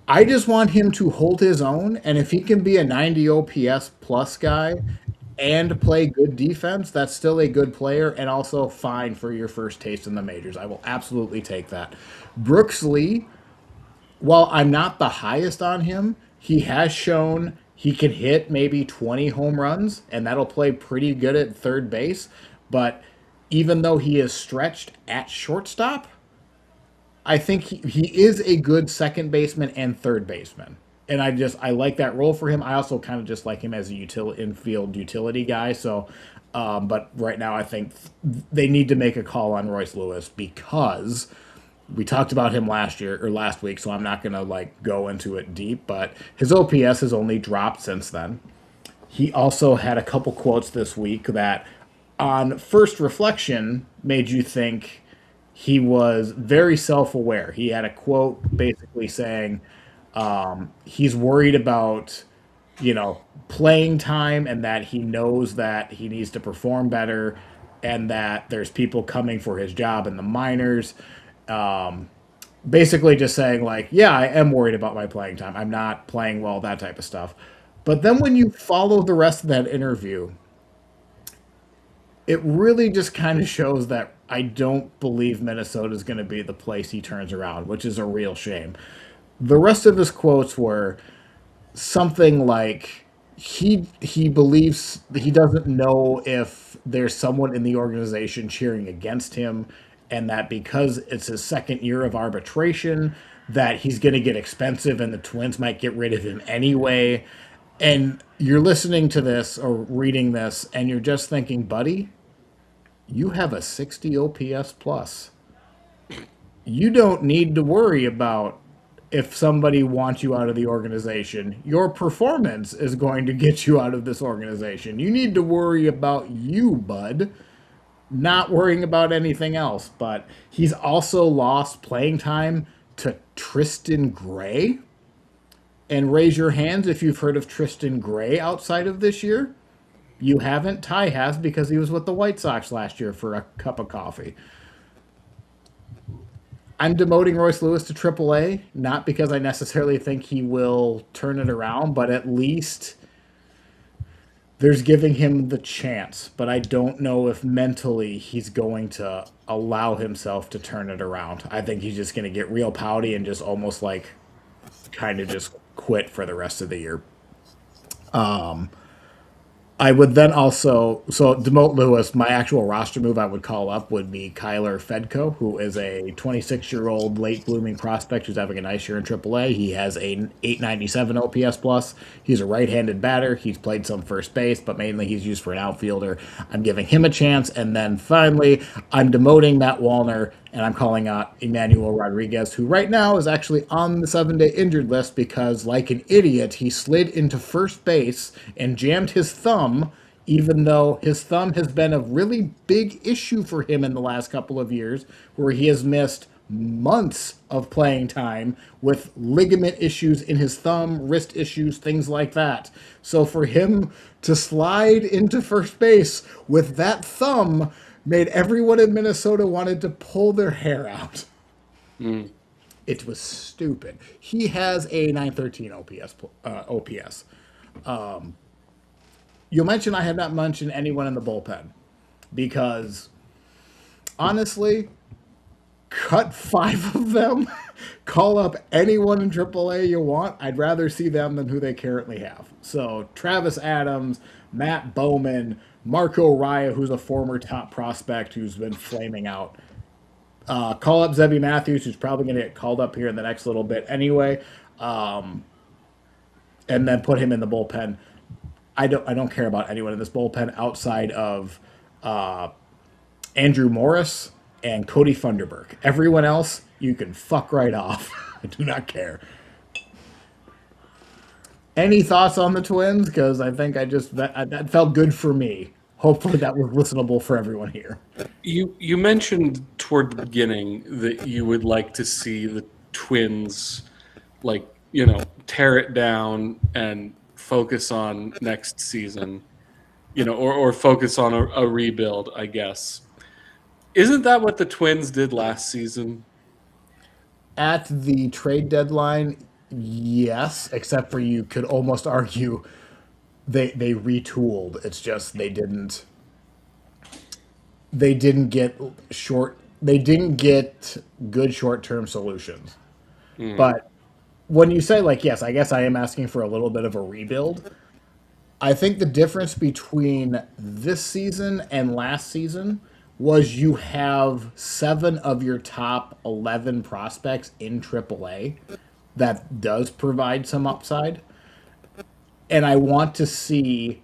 I just want him to hold his own, and if he can be a 90 OPS plus guy and play good defense, that's still a good player and also fine for your first taste in the majors. I will absolutely take that. Brooks Lee, while I'm not the highest on him, he has shown he can hit maybe 20 home runs, and that'll play pretty good at third base. But even though he is stretched at shortstop, I think he is a good second baseman and third baseman. And I like that role for him. I also kind of just like him as a infield utility guy. So, but right now I think they need to make a call on Royce Lewis because we talked about him last week, so I'm not going to go into it deep, but his OPS has only dropped since then. He also had a couple quotes this week that on first reflection made you think he was very self-aware. He had a quote basically saying he's worried about, playing time and that he knows that he needs to perform better and that there's people coming for his job in the minors. Basically just saying yeah, I am worried about my playing time. I'm not playing well, that type of stuff. But then when you follow the rest of that interview, it really just kind of shows that I don't believe Minnesota is going to be the place he turns around, which is a real shame. The rest of his quotes were something like he believes he doesn't know if there's someone in the organization cheering against him, and that because it's his second year of arbitration, that he's going to get expensive and the Twins might get rid of him anyway. And you're listening to this or reading this, and you're just thinking, buddy, you have a 60 OPS plus. You don't need to worry about if somebody wants you out of the organization. Your performance is going to get you out of this organization. You need to worry about you, bud. Not worrying about anything else. But he's also lost playing time to Tristan Gray. And raise your hands if you've heard of Tristan Gray outside of this year. You haven't? Ty has, because he was with the White Sox last year for a cup of coffee. I'm demoting Royce Lewis to AAA, not because I necessarily think he will turn it around, but at least there's giving him the chance. But I don't know if mentally he's going to allow himself to turn it around. I think he's just going to get real pouty and just almost kind of just quit for the rest of the year. I would then also, demote Lewis, my actual roster move I would call up would be Kyler Fedko, who is a 26-year-old late blooming prospect who's having a nice year in AAA. He has a 897 OPS plus. He's a right-handed batter. He's played some first base, but mainly he's used for an outfielder. I'm giving him a chance. And then finally, I'm demoting Matt Wallner, and I'm calling out Emmanuel Rodriguez, who right now is actually on the 7-day injured list because, like an idiot, he slid into first base and jammed his thumb even though his thumb has been a really big issue for him in the last couple of years, where he has missed months of playing time with ligament issues in his thumb, wrist issues, things like that. So for him to slide into first base with that thumb made everyone in Minnesota wanted to pull their hair out. It was stupid. He has a 913 OPS. You mentioned I have not mentioned anyone in the bullpen because honestly, cut five of them, call up anyone in AAA you want. I'd rather see them than who they currently have. So Travis Adams, Matt Bowman, Marco Raya, who's a former top prospect who's been flaming out. Call up Zebby Matthews, who's probably going to get called up here in the next little bit anyway, and then put him in the bullpen. I don't care about anyone in this bullpen outside of Andrew Morris and Cody Funderburk. Everyone else, you can fuck right off. I do not care. Any thoughts on the Twins? Because I think that felt good for me. Hopefully that was listenable for everyone here. You mentioned toward the beginning that you would like to see the Twins, tear it down and focus on next season, or focus on a rebuild, I guess. Isn't that what the Twins did last season? At the trade deadline, yes, except for you could almost argue they retooled. It's just they didn't get good short-term solutions. But when you say yes, I guess I am asking for a little bit of a rebuild. I think the difference between this season and last season was you have 7 of your top 11 prospects in AAA. That does provide some upside. And I want to see,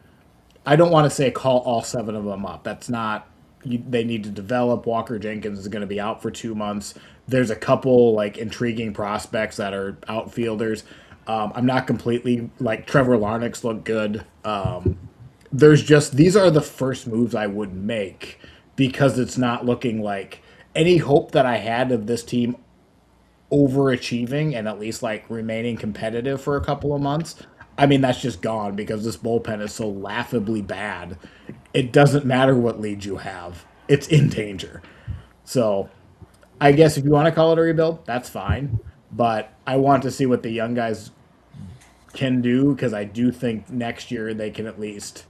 I don't want to say call all 7 of them up. That's not, they need to develop. Walker Jenkins is going to be out for 2 months. There's a couple intriguing prospects that are outfielders. I'm not completely Trevor Larnach's look good. These are the first moves I would make because it's not looking like any hope that I had of this team overachieving and at least remaining competitive for a couple of months. I mean, that's just gone because this bullpen is so laughably bad. It doesn't matter what lead you have. It's in danger. So I guess if you want to call it a rebuild, that's fine. But I want to see what the young guys can do because I do think next year they can at least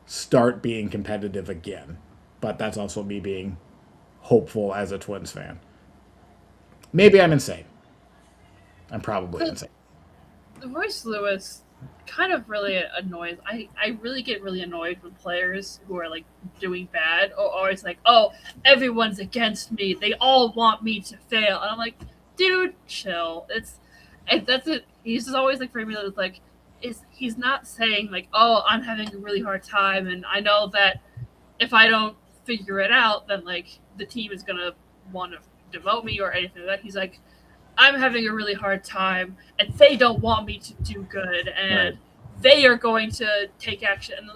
start being competitive again. But that's also me being hopeful as a Twins fan. Maybe I'm insane. I'm probably insane. Royce Lewis kind of really annoys. I really get really annoyed when players who are doing bad are always oh, everyone's against me. They all want me to fail. And I'm like, dude, chill. That's it. He's just always framing it as he's not saying oh, I'm having a really hard time and I know that if I don't figure it out, then the team is gonna want to demote me or anything like that. He's I'm having a really hard time, and they don't want me to do good, and they are going to take action. And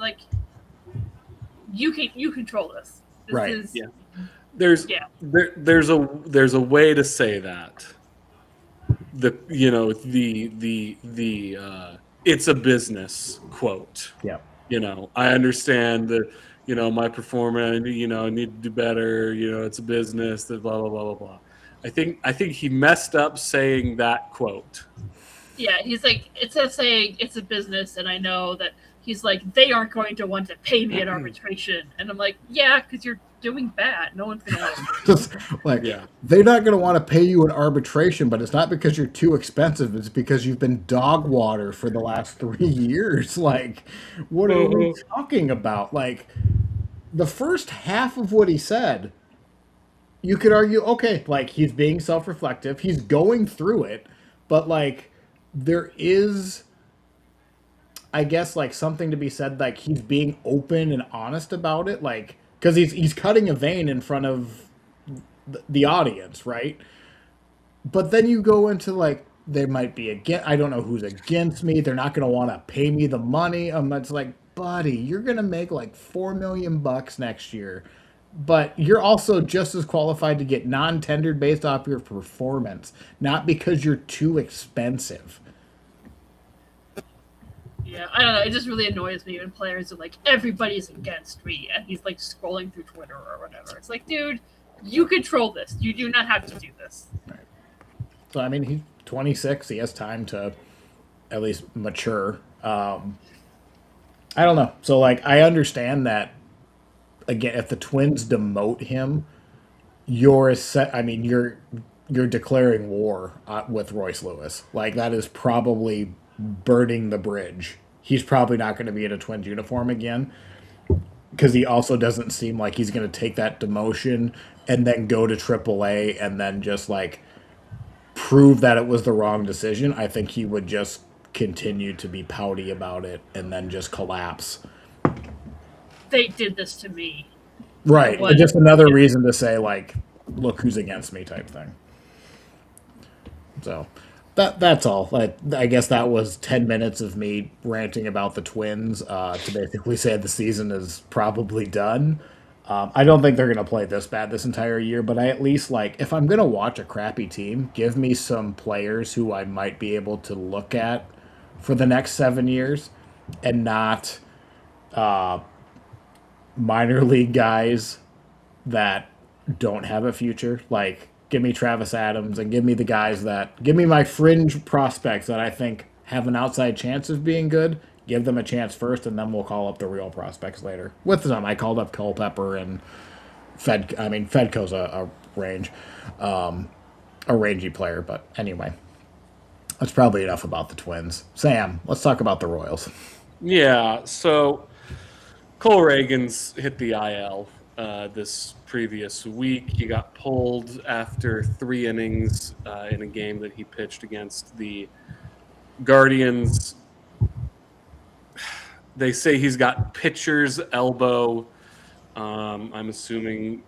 you control this. There's a way to say that. It's a business quote. Yeah. I understand that. My performance. I need to do better. It's a business. That blah blah blah blah blah. I think he messed up saying that quote. Yeah, he's it's a saying it's a business, and I know that he's they aren't going to want to pay me at arbitration, and I'm yeah, because you're doing bad. No one's gonna they're not gonna want to pay you in arbitration, but it's not because you're too expensive. It's because you've been dog water for the last 3 years. What are we talking about? The first half of what he said. You could argue, okay, he's being self-reflective. He's going through it. But, there is, I guess, something to be said, he's being open and honest about it. Because he's cutting a vein in front of the audience, right? But then you go into, they might be against, I don't know who's against me. They're not going to want to pay me the money. It's buddy, you're gonna make like $4 million next year, but you're also just as qualified to get non-tendered based off your performance, not because you're too expensive. Yeah, I don't know. It just really annoys me when players are like, everybody's against me, and he's like scrolling through Twitter or whatever. It's like, dude, you control this. You do not have to do this. Right. So I mean, he's 26. He has time to at least mature. I don't know. So like, I understand that. Again, if the Twins demote him, I mean, you're declaring war with Royce Lewis. Like that is probably burning the bridge. He's probably not going to be in a Twins uniform again because he also doesn't seem like he's going to take that demotion and then go to AAA and then just like prove that it was the wrong decision. I think he would just continue to be pouty about it and then just collapse. They did this to me. Right. What? Just another reason to say, like, look who's against me type thing. So that's all. I guess that was 10 minutes of me ranting about the Twins to basically say the season is probably done. I don't think they're going to play this bad this entire year, but I at least, like, if I'm going to watch a crappy team, give me some players who I might be able to look at for the next 7 years and not minor league guys that don't have a future. Like, give me Travis Adams and give me my fringe prospects that I think have an outside chance of being good. Give them a chance first, and then we'll call up the real prospects later. With them, I called up Culpepper and Fedco's a rangy player. But anyway, that's probably enough about the Twins. Sam, let's talk about the Royals. Yeah, so Cole Reagan's hit the IL this previous week. He got pulled after 3 innings in a game that he pitched against the Guardians. They say he's got pitcher's elbow. I'm assuming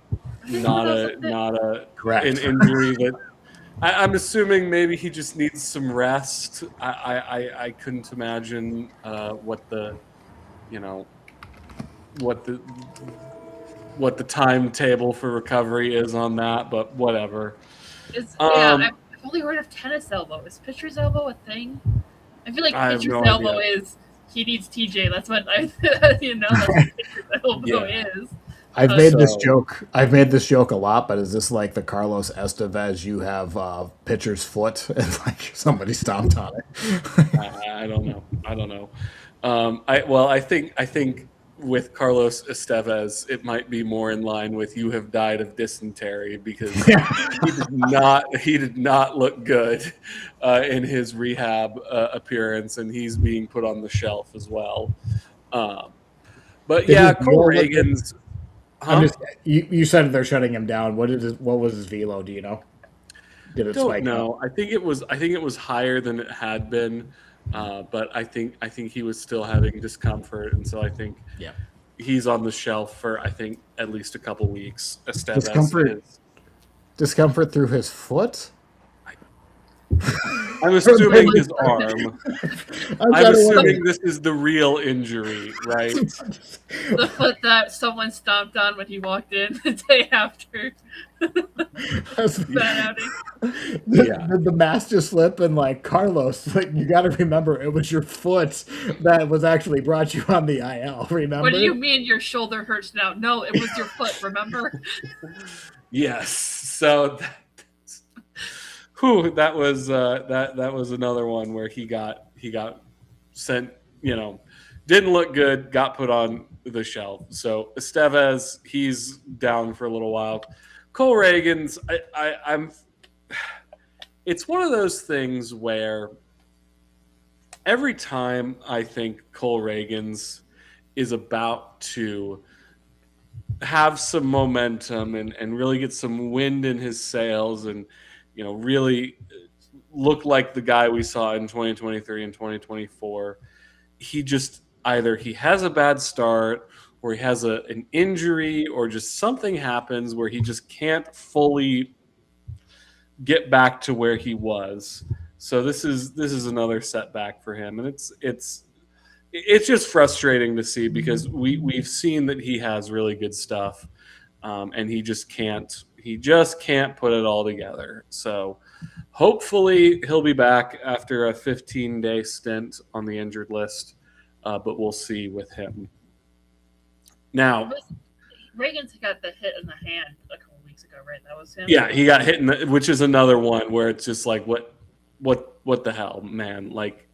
not a Correct. an injury that I'm assuming maybe he just needs some rest. I couldn't imagine what the timetable for recovery is on that, but whatever. I've only heard of tennis elbow. Is pitcher's elbow a thing? I feel like pitcher's elbow is he needs TJ. That's what that's what pitcher's elbow is. I've made this joke a lot, but is this like the Carlos Estevez? You have pitcher's foot, and like somebody stomped on it. I don't know. I think with Carlos Estevez, it might be more in line with you have died of dysentery because he did not look good in his rehab appearance, and he's being put on the shelf as well. But yeah, Cole Reagan's. You said they're shutting him down. What was his velo? Do you know? Did it spike? No, I think it was higher than it had been. But I think he was still having discomfort, and so I think he's on the shelf for I think at least a couple weeks. Discomfort through his foot. I'm assuming his arm. I'm assuming this is the real injury, right? The foot that someone stomped on when he walked in the day after. Bad outing. Did the mask just slip? And like Carlos, like you got to remember, it was your foot that was actually brought you on the IL. Remember? What do you mean your shoulder hurts now? No, it was your foot. Remember? Yes. So. That was another one where he got sent, didn't look good, got put on the shelf. So Estevez, he's down for a little while. Cole Reagan's, it's one of those things where every time I think Cole Reagan's is about to have some momentum and really get some wind in his sails and really look like the guy we saw in 2023 and 2024. He just either he has a bad start or he has an injury or just something happens where he just can't fully get back to where he was. So this is another setback for him, and it's just frustrating to see because we've seen that he has really good stuff, and he just can't put it all together. So hopefully he'll be back after a 15-day stint on the injured list, but we'll see with him. Now, Reagan's got the hit in the hand a couple weeks ago, right? That was him. yeah, he got hit which is another one where it's just like what the hell, man? Like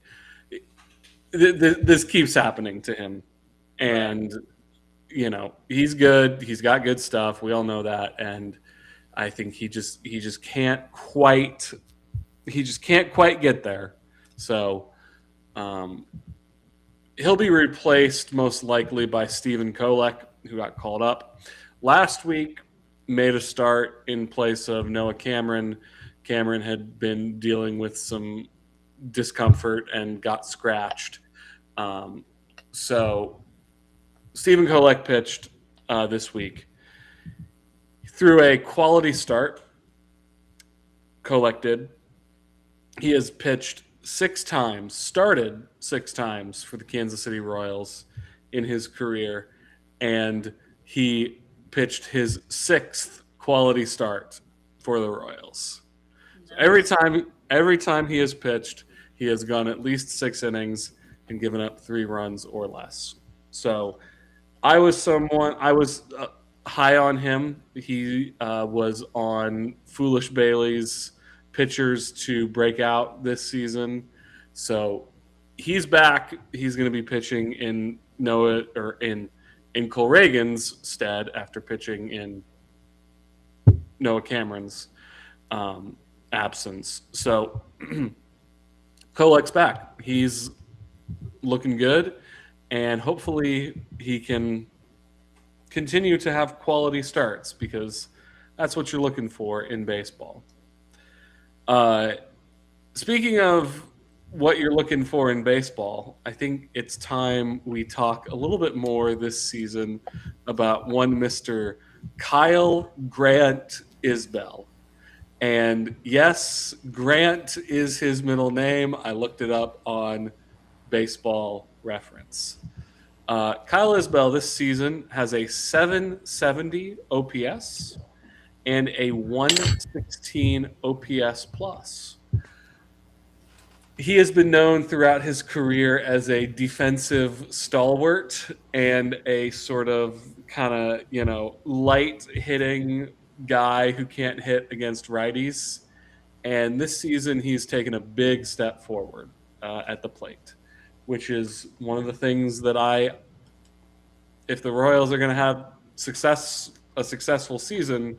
this keeps happening to him, and he's good. He's got good stuff. We all know that, and I think he just can't quite get there. So he'll be replaced most likely by Stephen Kolek, who got called up last week, made a start in place of Noah Cameron. Cameron had been dealing with some discomfort and got scratched. So Stephen Kolek pitched this week. Through a quality start, Kolek did. He has pitched started 6 times for the Kansas City Royals in his career, and he pitched his 6th quality start for the Royals. So every time he has pitched, he has gone at least 6 innings and given up 3 runs or less. So I was high on him. He was on Foolish Bailey's pitchers to break out this season. So he's back. He's going to be pitching in Cole Reagan's stead after pitching in Noah Cameron's absence. So Kolek's back. He's looking good, and hopefully he can continue to have quality starts because that's what you're looking for in baseball. Speaking of what you're looking for in baseball, I think it's time we talk a little bit more this season about one Mr. Kyle Grant Isbell. And yes, Grant is his middle name. I looked it up on Baseball Reference. Kyle Isbell this season has a 770 OPS and a 116 OPS plus. He has been known throughout his career as a defensive stalwart and a sort of kind of, light hitting guy who can't hit against righties. And this season he's taken a big step forward at the plate, which is one of the things that if the Royals are going to have a successful season,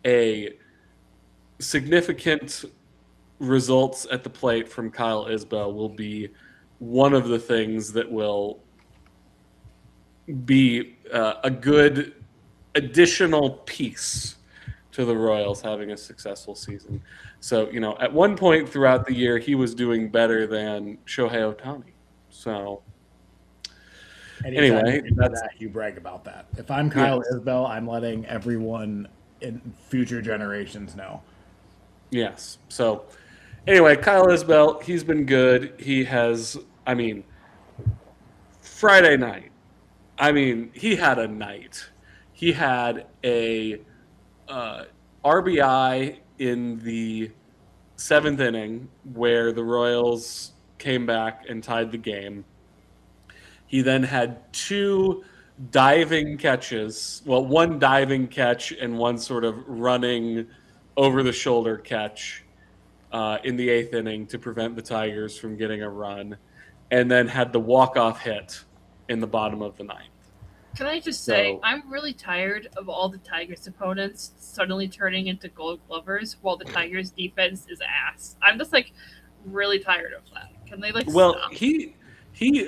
a significant results at the plate from Kyle Isbell will be one of the things that will be a good additional piece to the Royals having a successful season. So, at one point throughout the year, he was doing better than Shohei Ohtani. So, anyway, you brag about that. If I'm Kyle Isbell, I'm letting everyone in future generations know. Yes. So, anyway, Kyle Isbell, he's been good. He has, Friday night, he had a night. He had a RBI in the 7th inning where the Royals came back and tied the game. He then had 2 diving catches. Well, one diving catch and one sort of running over-the-shoulder catch in the 8th inning to prevent the Tigers from getting a run, and then had the walk-off hit in the bottom of the 9th. Can I just say, I'm really tired of all the Tigers opponents suddenly turning into Gold Glovers while the Tigers defense is ass. I'm just really tired of that. Can they stop? He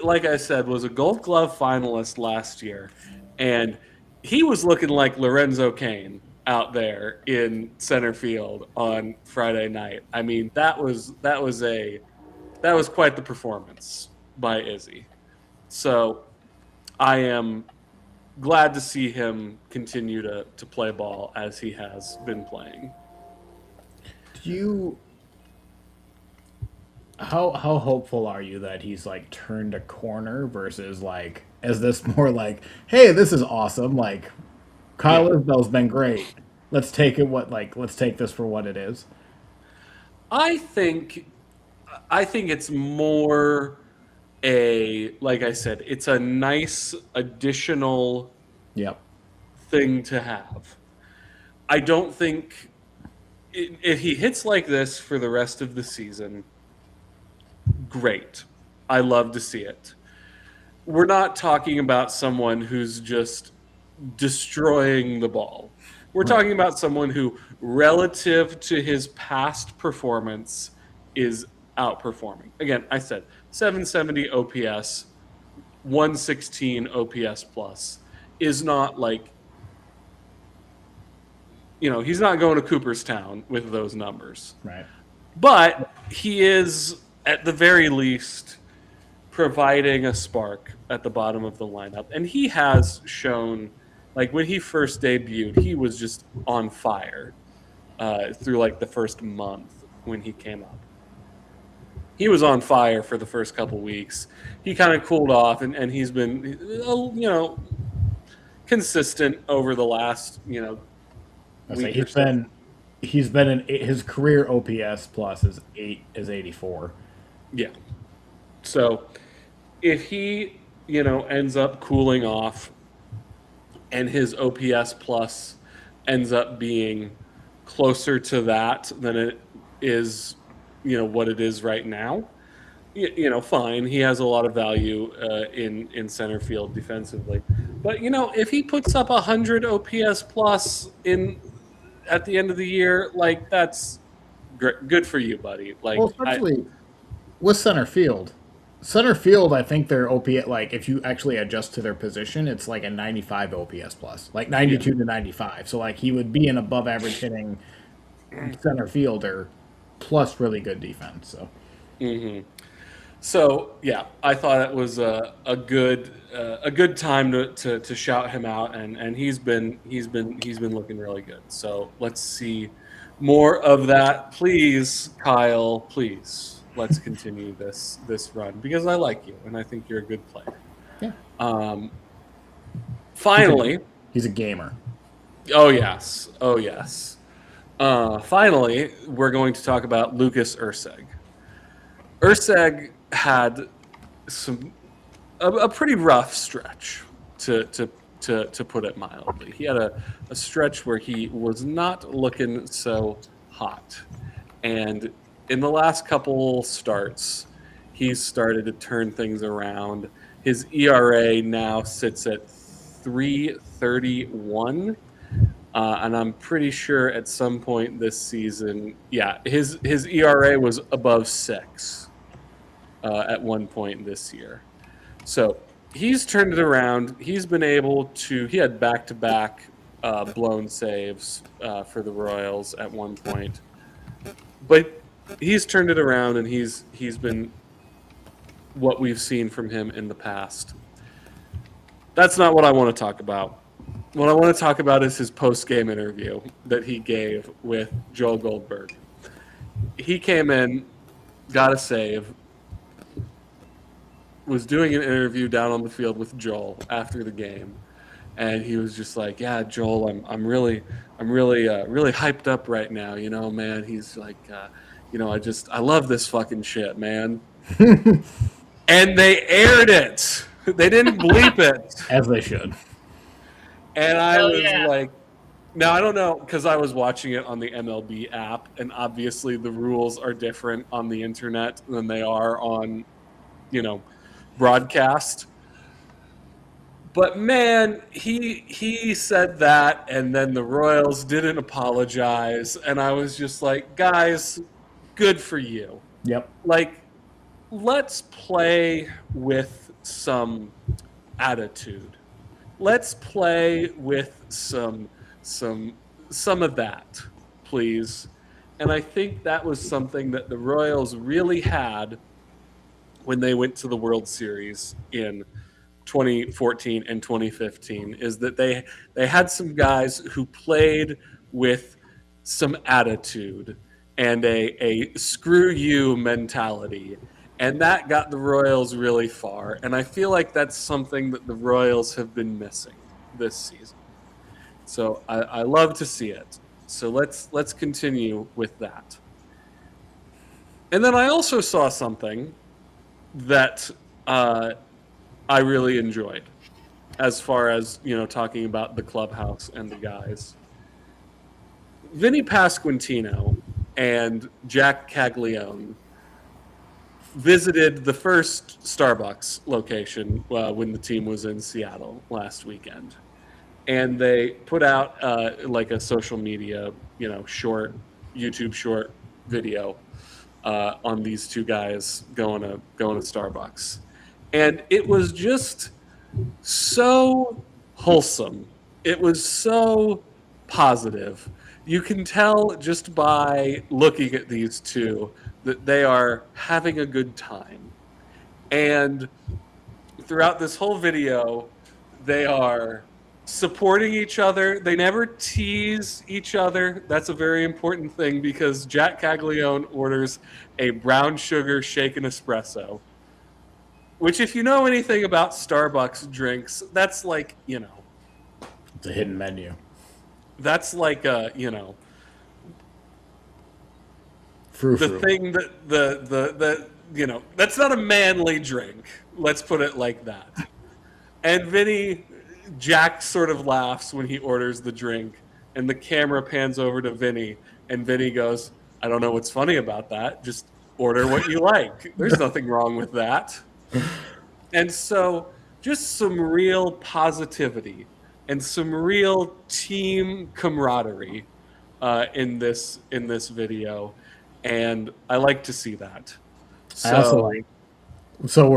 like I said was a Gold Glove finalist last year, and he was looking like Lorenzo Cain out there in center field on Friday night. That was quite the performance by Izzy. So I am glad to see him continue to play ball as he has been playing. How hopeful are you that he's like turned a corner versus like is this more like, hey, this is awesome, like Yeah. Kyle Isbell's been great. Let's take this for what it is. I think I think it's more like I said, it's a nice additional Yep. thing to have. I don't think if he hits like this for the rest of the season, great. I love to see it. We're not talking about someone who's just destroying the ball. We're Right. talking about someone who, relative to his past performance, is outperforming. Again, I said 770 OPS, 116 OPS plus is not like, he's not going to Cooperstown with those numbers. Right. But he is, at the very least, providing a spark at the bottom of the lineup. And he has shown, like when he first debuted, he was just on fire through like the first month when he came up. He was on fire for the first couple weeks. He kind of cooled off, and he's been, consistent over the last, I say week or so. he's been in his career OPS plus is 84. Yeah. So if he, ends up cooling off and his OPS plus ends up being closer to that than it is, what it is right now, fine. He has a lot of value in center field defensively. But, if he puts up 100 OPS plus at the end of the year, like that's good for you, buddy. Well, especially with center field. Center field, I think their OPS, like if you actually adjust to their position, it's like a 95 OPS plus, like Yeah. 92 to 95. So like he would be an above average hitting center fielder plus really good defense. So hmm So yeah, I thought it was a good time to shout him out, and he's been looking really good. So let's see more of that, please, Kyle. Please, let's continue this run because I like you and I think you're a good player. yeah, Um, he's a, finally, he's a gamer. oh yes, oh yes. Finally, we're going to talk about Lucas Urseg. Urseg had a pretty rough stretch to put it mildly. He had a stretch where he was not looking so hot, and in the last couple starts, he's started to turn things around. His ERA now sits at 3.31. And I'm pretty sure at some point this season, yeah, his ERA was above 6 at one point this year. So he's turned it around. He's been able to. He had back-to-back blown saves for the Royals at one point, but he's turned it around, and he's been what we've seen from him in the past. That's not what I want to talk about. What I want to talk about is his post-game interview that he gave with Joel Goldberg. He came in, got a save, was doing an interview down on the field with Joel after the game, and he was just like, "Yeah, Joel, I'm really really hyped up right now. Man." He's like, I love this fucking shit, man." And they aired it. They didn't bleep it. As they should. And I Oh was yeah. like, now I don't know, because I was watching it on the MLB app, and obviously the rules are different on the internet than they are on, broadcast. But man, he said that, and then the Royals didn't apologize, and I was just like, guys, good for you. Yep. Like, let's play with some attitude. Let's play with some of that, please. And I think that was something that the Royals really had when they went to the World Series in 2014 and 2015, is that they had some guys who played with some attitude and a screw you mentality. And that got the Royals really far. And I feel like that's something that the Royals have been missing this season. So I love to see it. So let's continue with that. And then I also saw something that I really enjoyed, as far as talking about the clubhouse and the guys. Vinny Pasquantino and Jack Caglione visited the first Starbucks location when the team was in Seattle last weekend, and they put out like a social media, short YouTube short video on these two guys going to Starbucks, and it was just so wholesome. It was so positive. You can tell just by looking at these two that they are having a good time. And throughout this whole video, they are supporting each other. They never tease each other. That's a very important thing because Jack Caglione orders a brown sugar shaken espresso, which, if you know anything about Starbucks drinks, that's like, It's a hidden menu. that's like Frou the frou. thing that that's not a manly drink. Let's put it like that. And Jack sort of laughs when he orders the drink, and the camera pans over to Vinny, and Vinny goes, "I don't know what's funny about that. Just order what you like. There's nothing wrong with that." And so, just some real positivity and some real team camaraderie in this video, and I like to see that. So, I also like. So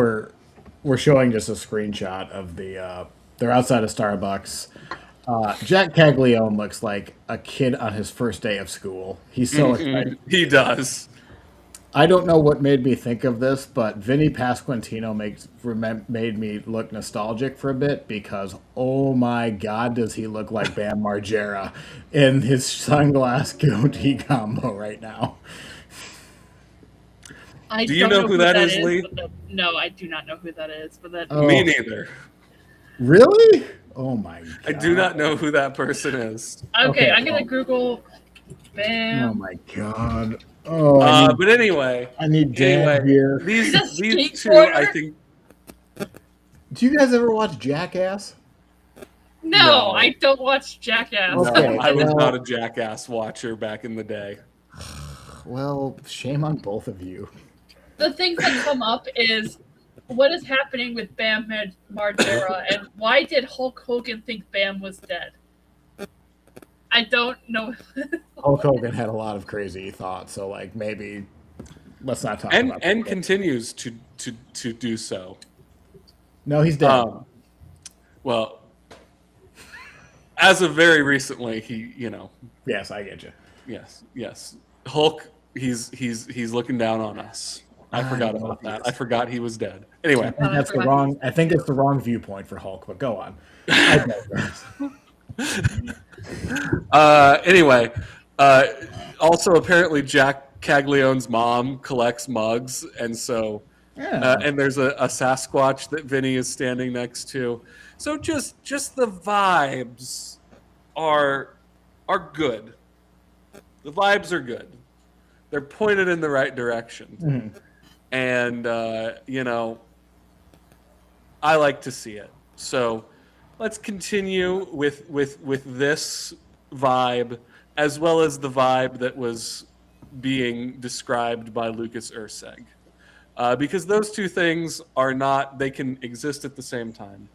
we're showing just a screenshot of they're outside of Starbucks. Jack Caglione looks like a kid on his first day of school. He's so excited. he does. I don't know what made me think of this, but Vinny Pasquantino made me look nostalgic for a bit because, oh my God, does he look like Bam Margera in his sunglass goatee combo right now? Do you know who that is, Lee? No, I do not know who that is. But that. Oh. Me neither. Really? Oh my God. I do not know who that person is. Okay, I'm gonna Google. Bam. Oh my God. Oh, but anyway, I need Dan here. These two, skateboarder? I think. Do you guys ever watch Jackass? No, I don't watch Jackass. Okay. I was well- not a Jackass watcher back in the day. Well, shame on both of you. The things that come up is what is happening with Bam Margera, and why did Hulk Hogan think Bam was dead? I don't know. Hulk Hogan had a lot of crazy thoughts, so like maybe let's not talk about And that. continues to do so. No, he's dead. Well, as of very recently, he Yes, I get you. yes, Hulk. He's looking down on us. I forgot know about he that. is. I forgot he was dead. Anyway, I think it's the wrong viewpoint for Hulk, but go on. I digress. anyway, also apparently Jack Caglione's mom collects mugs, and so Yeah. and there's a Sasquatch that Vinny is standing next to. So just the vibes are good. The vibes are good. They're pointed in the right direction. Mhm. And I like to see it. So let's continue with this vibe, as well as the vibe that was being described by Lucas Urseg, because those two things are not, they can exist at the same time.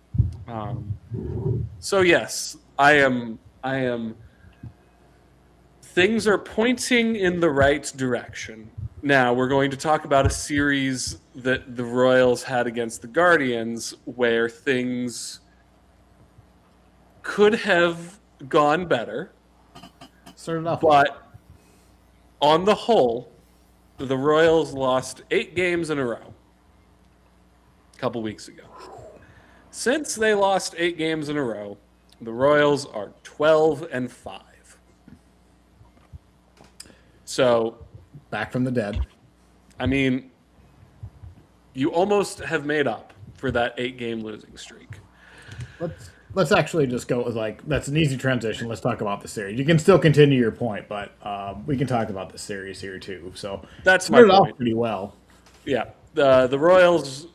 So yes, I am. Things are pointing in the right direction. Now, we're going to talk about a series that the Royals had against the Guardians where things could have gone better. Started off But on the whole, the Royals lost 8 games in a row a couple weeks ago. Since they lost 8 games in a row, the Royals are 12-5. So back from the dead. I mean, you almost have made up for that 8-game losing streak. Let's actually just go with that's an easy transition. Let's talk about the series. You can still continue your point, but we can talk about the series here too. So That's my started off point. pretty well. Yeah, the Royals,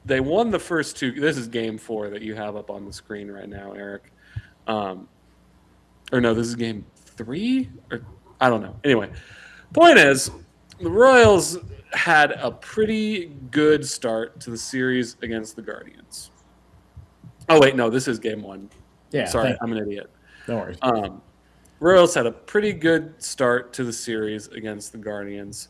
they won the first 2. This is Game 4 that you have up on the screen right now, Eric. Or no, this is Game 3, or I don't know. Anyway, point is, the Royals had a pretty good start to the series against the Guardians. Oh wait, no, this is Game 1. Yeah, sorry, I'm an idiot. No worries. Royals had a pretty good start to the series against the Guardians.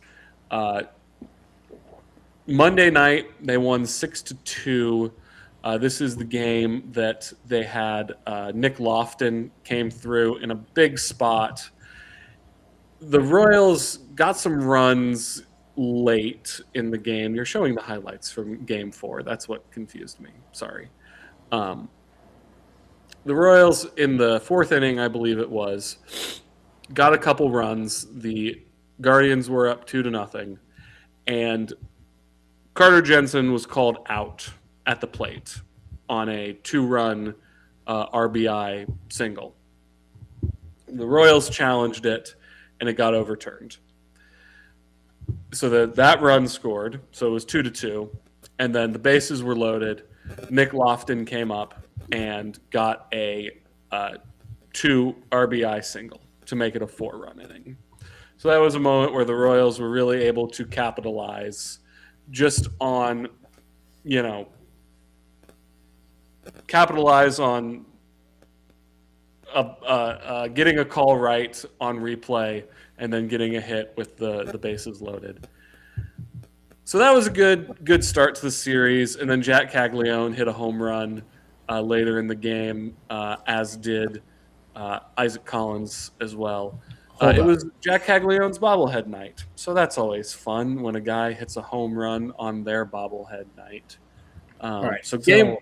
Monday night, they won 6-2. This is the game that they had Nick Lofton came through in a big spot. The Royals got some runs late in the game. You're showing the highlights from Game 4. That's what confused me. Sorry. The Royals in the 4th inning, I believe it was, got a couple runs. The Guardians were up 2-0, and Carter Jensen was called out at the plate on a 2-run RBI single. The Royals challenged it, and it got overturned. So that run scored, so it was 2-2, and then the bases were loaded. Nick Lofton came up and got a 2 RBI single to make it a 4-run inning. So that was a moment where the Royals were really able to capitalize just on, getting a call right on replay and then getting a hit with the bases loaded. So that was a good start to the series. And then Jack Caglione hit a home run later in the game, as did Isaac Collins as well. It was Jack Caglione's bobblehead night. So that's always fun when a guy hits a home run on their bobblehead night. All right. So there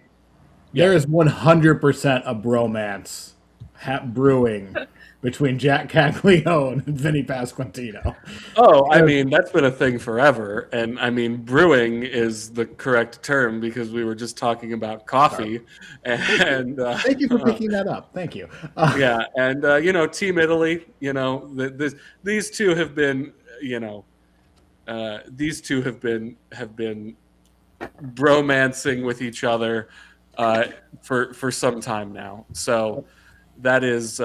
is 100% a bromance brewing between Jack Caglione and Vinny Pasquantino. Oh, I mean, that's been a thing forever. And I mean, brewing is the correct term because we were just talking about coffee. And thank you for picking that up. Thank you. Yeah. And, Team Italy, these two have been, have been bromancing with each other for some time now. So that is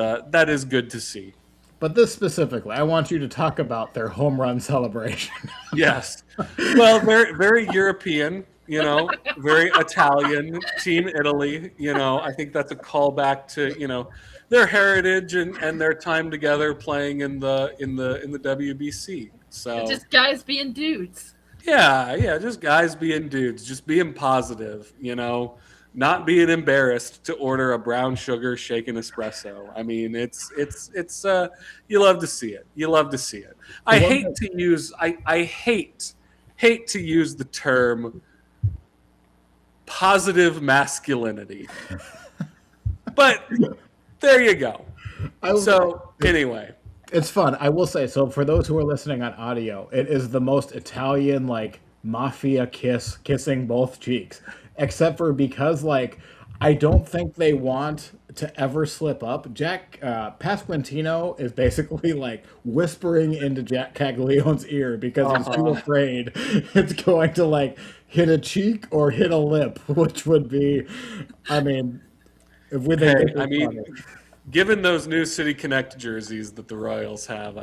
good to see. But this specifically, I want you to talk about their home run celebration. Yes. Well, very, very European, very Italian, Team Italy. I think that's a callback to, their heritage and their time together playing in the WBC. So just guys being dudes. Yeah, just guys being dudes, just being positive, not being embarrassed to order a brown sugar shaken espresso. I mean, it's you love to see it. You love to see it. I hate to use the term positive masculinity. But there you go. Anyway, it's fun. I will say, so for those who are listening on audio, it is the most Italian, mafia kissing both cheeks. Except for because, I don't think they want to ever slip up. Jack Pasquantino is basically, whispering into Jack Caglione's ear because he's too afraid it's going to, hit a cheek or hit a lip, which would be, given those new City Connect jerseys that the Royals have,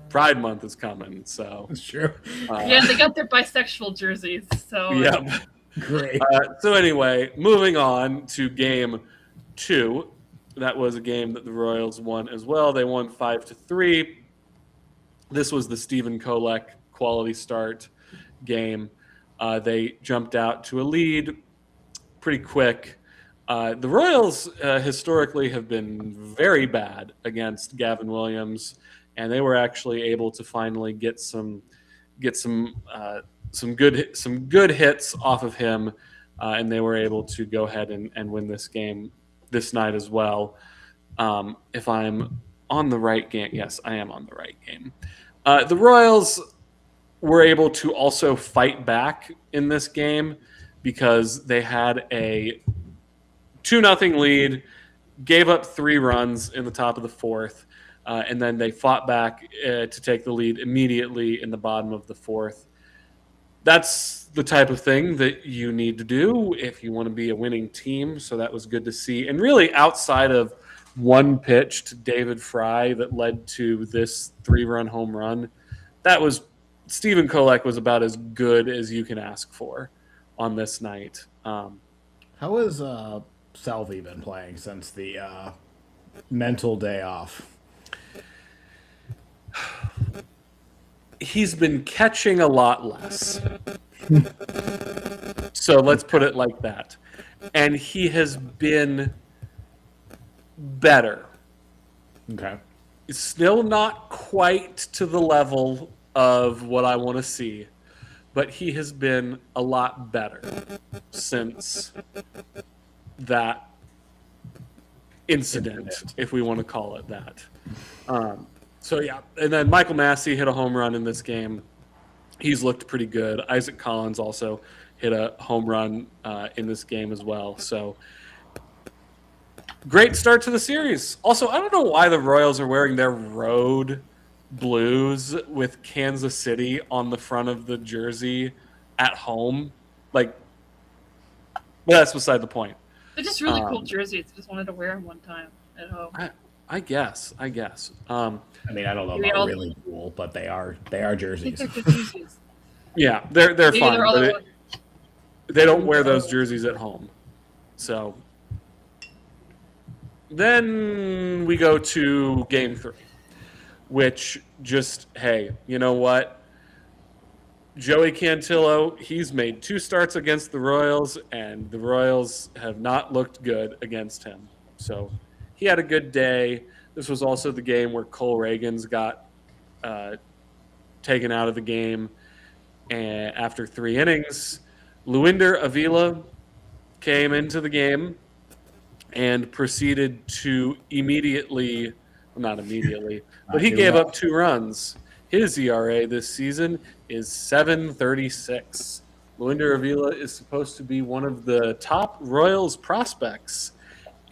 Pride Month is coming, so. It's true. Yeah, they got their bisexual jerseys, so. Yeah. Great. So anyway, moving on to Game 2. That was a game that the Royals won as well. They won 5-3. This was the Stephen Kolek quality start game. They jumped out to a lead pretty quick. The Royals historically have been very bad against Gavin Williams, and they were actually able to finally get some good hits off of him, and they were able to go ahead and win this game this night as well. If I'm on the right game, yes, I am on the right game. The Royals were able to also fight back in this game because they had a 2-0 lead, gave up 3 runs in the top of the fourth, and then they fought back to take the lead immediately in the bottom of the fourth. That's the type of thing that you need to do if you want to be a winning team. So that was good to see. And really, outside of one pitch to David Fry that led to this 3-run home run, that was Stephen Kolek was about as good as you can ask for on this night. How has Salvi been playing since the mental day off? He's been catching a lot less. So let's put it like that. And he has been better. Okay. Still not quite to the level of what I want to see, but he has been a lot better since that incident, if we want to call it that. So yeah, and then Michael Massey hit a home run in this game. He's looked pretty good. Isaac Collins also hit a home run in this game as well. So great start to the series. Also, I don't know why the Royals are wearing their road blues with Kansas City on the front of the jersey at home. Like, well, that's beside the point. They're just really cool jerseys. Just wanted to wear them one time at home. I guess. I mean, I don't know Maybe about really cool, but they are jerseys. They're good jerseys. Yeah, they're Maybe fun, they're all but they don't wear those jerseys at home. So then we go to Game 3, which just, hey, you know what? Joey Cantillo, he's made 2 starts against the Royals, and the Royals have not looked good against him. So he had a good day. This was also the game where Cole Reagans got taken out of the game and after 3 innings. Luinder Avila came into the game and proceeded to not immediately, but he gave up 2 runs. His ERA this season is 7.36. Luinder Avila is supposed to be one of the top Royals prospects,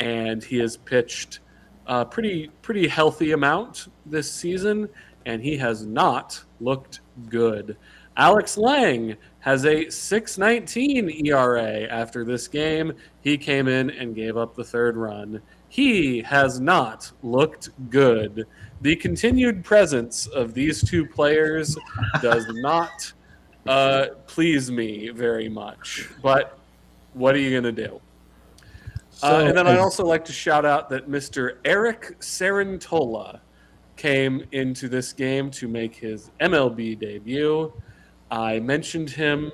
and he has pitched a pretty healthy amount this season, and he has not looked good. Alex Lang has a 6.19 ERA after this game. He came in and gave up the 3rd run. He has not looked good. The continued presence of these 2 players does not please me very much. But what are you going to do? And then I'd also like to shout out that Mr. Eric Sarantola came into this game to make his MLB debut. I mentioned him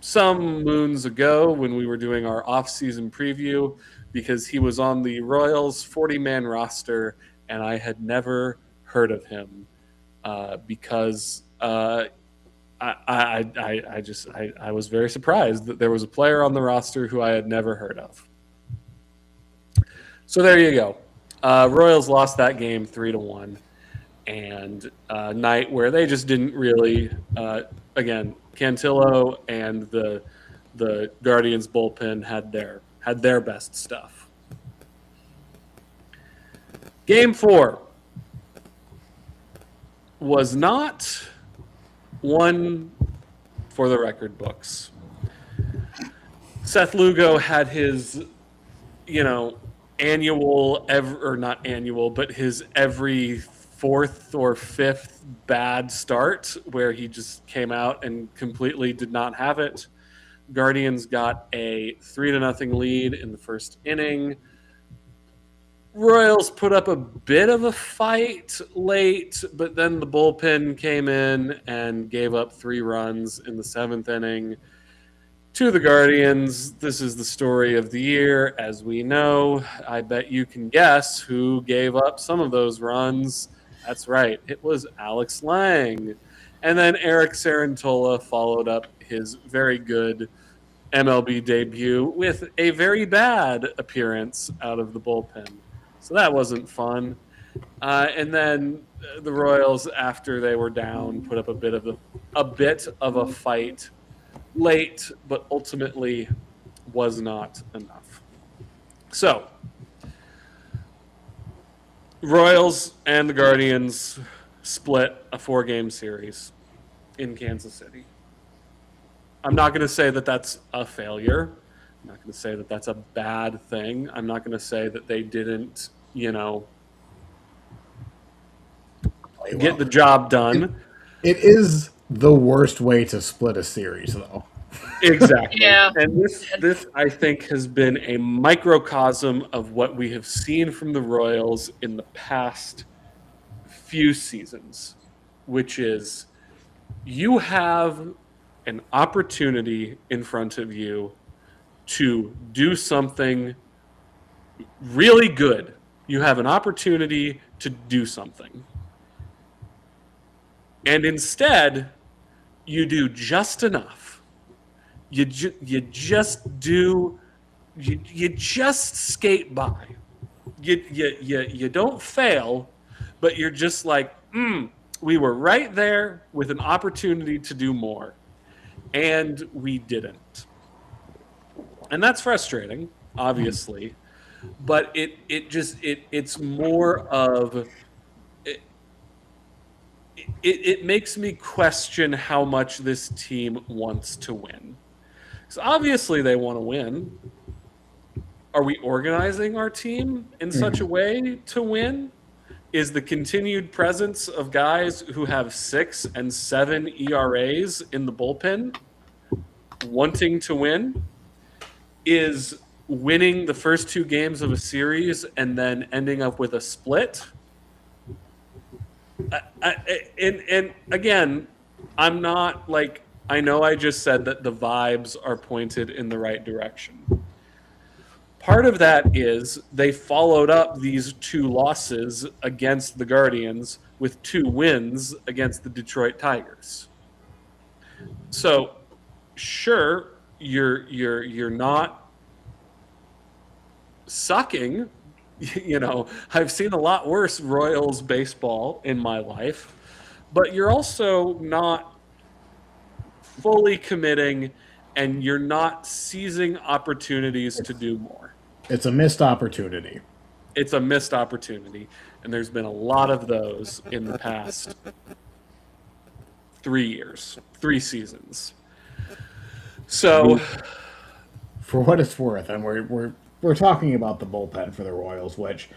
some moons ago when we were doing our off-season preview because he was on the Royals 40-man roster, and I had never heard of him because I was very surprised that there was a player on the roster who I had never heard of. So there you go. Royals lost that game 3-1, and a night where they just didn't really. Again, Cantillo and the Guardians bullpen had their best stuff. Game 4 was not one for the record books. Seth Lugo had his, his every 4th or 5th bad start where he just came out and completely did not have it. Guardians got a 3-0 lead in the 1st inning. Royals put up a bit of a fight late, but then the bullpen came in and gave up 3 runs in the 7th inning to the Guardians. This is the story of the year, as we know. I bet you can guess who gave up some of those runs. That's right. It was Alex Lang. And then Eric Sarantola followed up his very good MLB debut with a very bad appearance out of the bullpen. So that wasn't fun. And then the Royals, after they were down, put up a bit of a bit of a fight late, but ultimately was not enough. So, Royals and the Guardians split a 4-game series in Kansas City. I'm not going to say that that's a failure. I'm not going to say that that's a bad thing. I'm not going to say that they didn't, get the job done. It is the worst way to split a series, though. Exactly. Yeah. And this I think has been a microcosm of what we have seen from the Royals in the past few seasons, which is you have an opportunity in front of you to do something really good. You have an opportunity to do something. And instead, you do just enough. You just skate by. You don't fail, but you're just like, we were right there with an opportunity to do more, and we didn't. And that's frustrating, obviously, but it's more of it makes me question how much this team wants to win. So obviously they want to win. Are we organizing our team in such a way to win? Is the continued presence of guys who have 6 and 7 ERAs in the bullpen wanting to win? Is winning the first 2 games of a series and then ending up with a split? And again, I'm not like, I know I just said that the vibes are pointed in the right direction. Part of that is they followed up these 2 losses against the Guardians with 2 wins against the Detroit Tigers. So, sure, you're not sucking. I've seen a lot worse Royals baseball in my life, but you're also not fully committing, and you're not seizing opportunities to do more. It's a missed opportunity. It's a missed opportunity, and there's been a lot of those in the past 3 years, 3 seasons. So, for what it's worth, and we're talking about the bullpen for the Royals, which,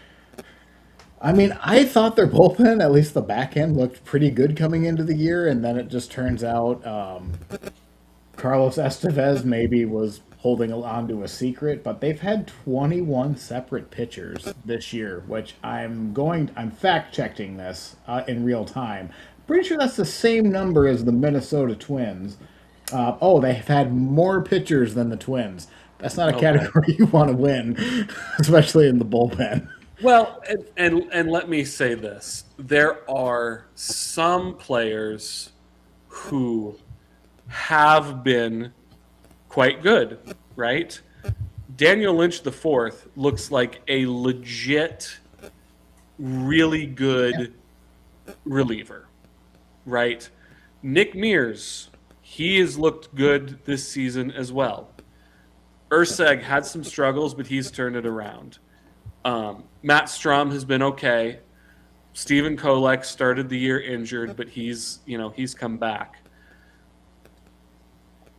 I mean, I thought their bullpen, at least the back end, looked pretty good coming into the year, and then it just turns out Carlos Estevez maybe was holding on to a secret, but they've had 21 separate pitchers this year, which I'm fact-checking this in real time. Pretty sure that's the same number as the Minnesota Twins. They've had more pitchers than the Twins. That's not a category you want to win, especially in the bullpen. Well, and let me say this. There are some players who have been quite good, right? Daniel Lynch IV looks like a legit, really good reliever, right? Nick Mears, he has looked good this season as well. Urseg had some struggles, but he's turned it around. Matt Strum has been okay. Stephen Kolek started the year injured, but he's come back.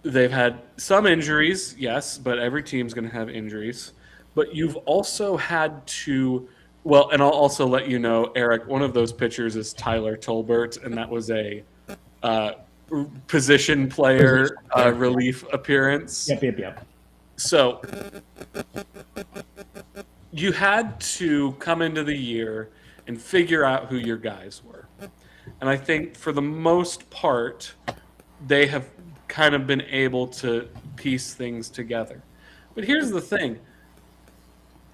They've had some injuries, yes, but every team's going to have injuries. But you've also had to, and I'll also let you know, Eric, one of those pitchers is Tyler Tolbert, and that was a position player relief appearance. Yep. So you had to come into the year and figure out who your guys were. And I think for the most part, they have kind of been able to piece things together. But here's the thing.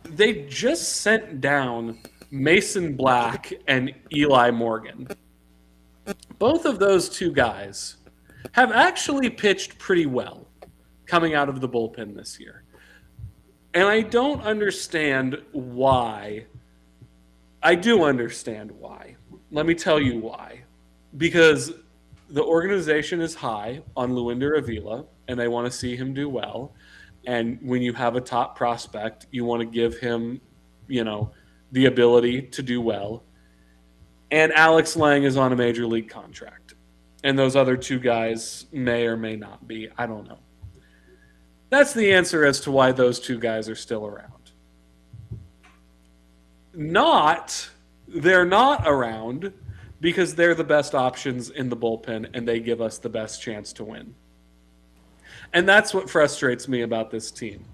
They just sent down Mason Black and Eli Morgan. Both of those 2 guys have actually pitched pretty well coming out of the bullpen this year. And I don't understand why. I do understand why. Let me tell you why. Because the organization is high on Luinder Avila, and they want to see him do well. And when you have a top prospect, you want to give him, the ability to do well. And Alex Lang is on a major league contract. And those other two guys may or may not be. I don't know. That's the answer as to why those two guys are still around. They're not around because they're the best options in the bullpen and they give us the best chance to win. And that's what frustrates me about this team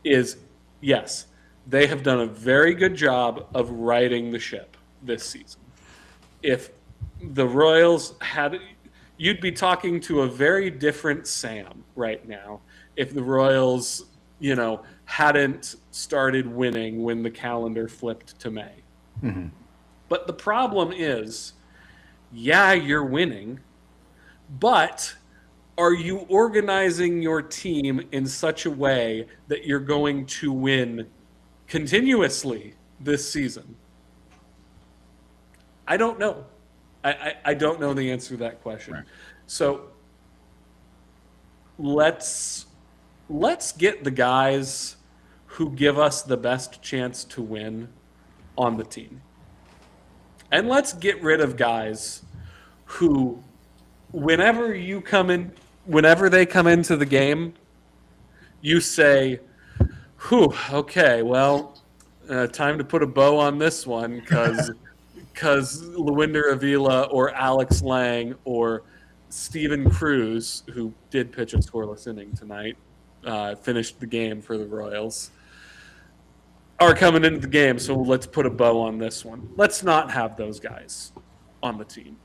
is, yes, they have done a very good job of righting the ship this season. If the Royals had, you'd be talking to a very different Sam right now if the Royals, hadn't started winning when the calendar flipped to May. Mm-hmm. But the problem is, yeah, you're winning, but are you organizing your team in such a way that you're going to win continuously this season? I don't know. I don't know the answer to that question. Right. So let's get the guys who give us the best chance to win on the team. And let's get rid of guys who, whenever they come into the game, you say, "Whew, okay, well, time to put a bow on this one because Luinder Avila or Alex Lang or Steven Cruz, who did pitch a scoreless inning tonight, finished the game for the Royals, are coming into the game, so let's put a bow on this one." Let's not have those guys on the team.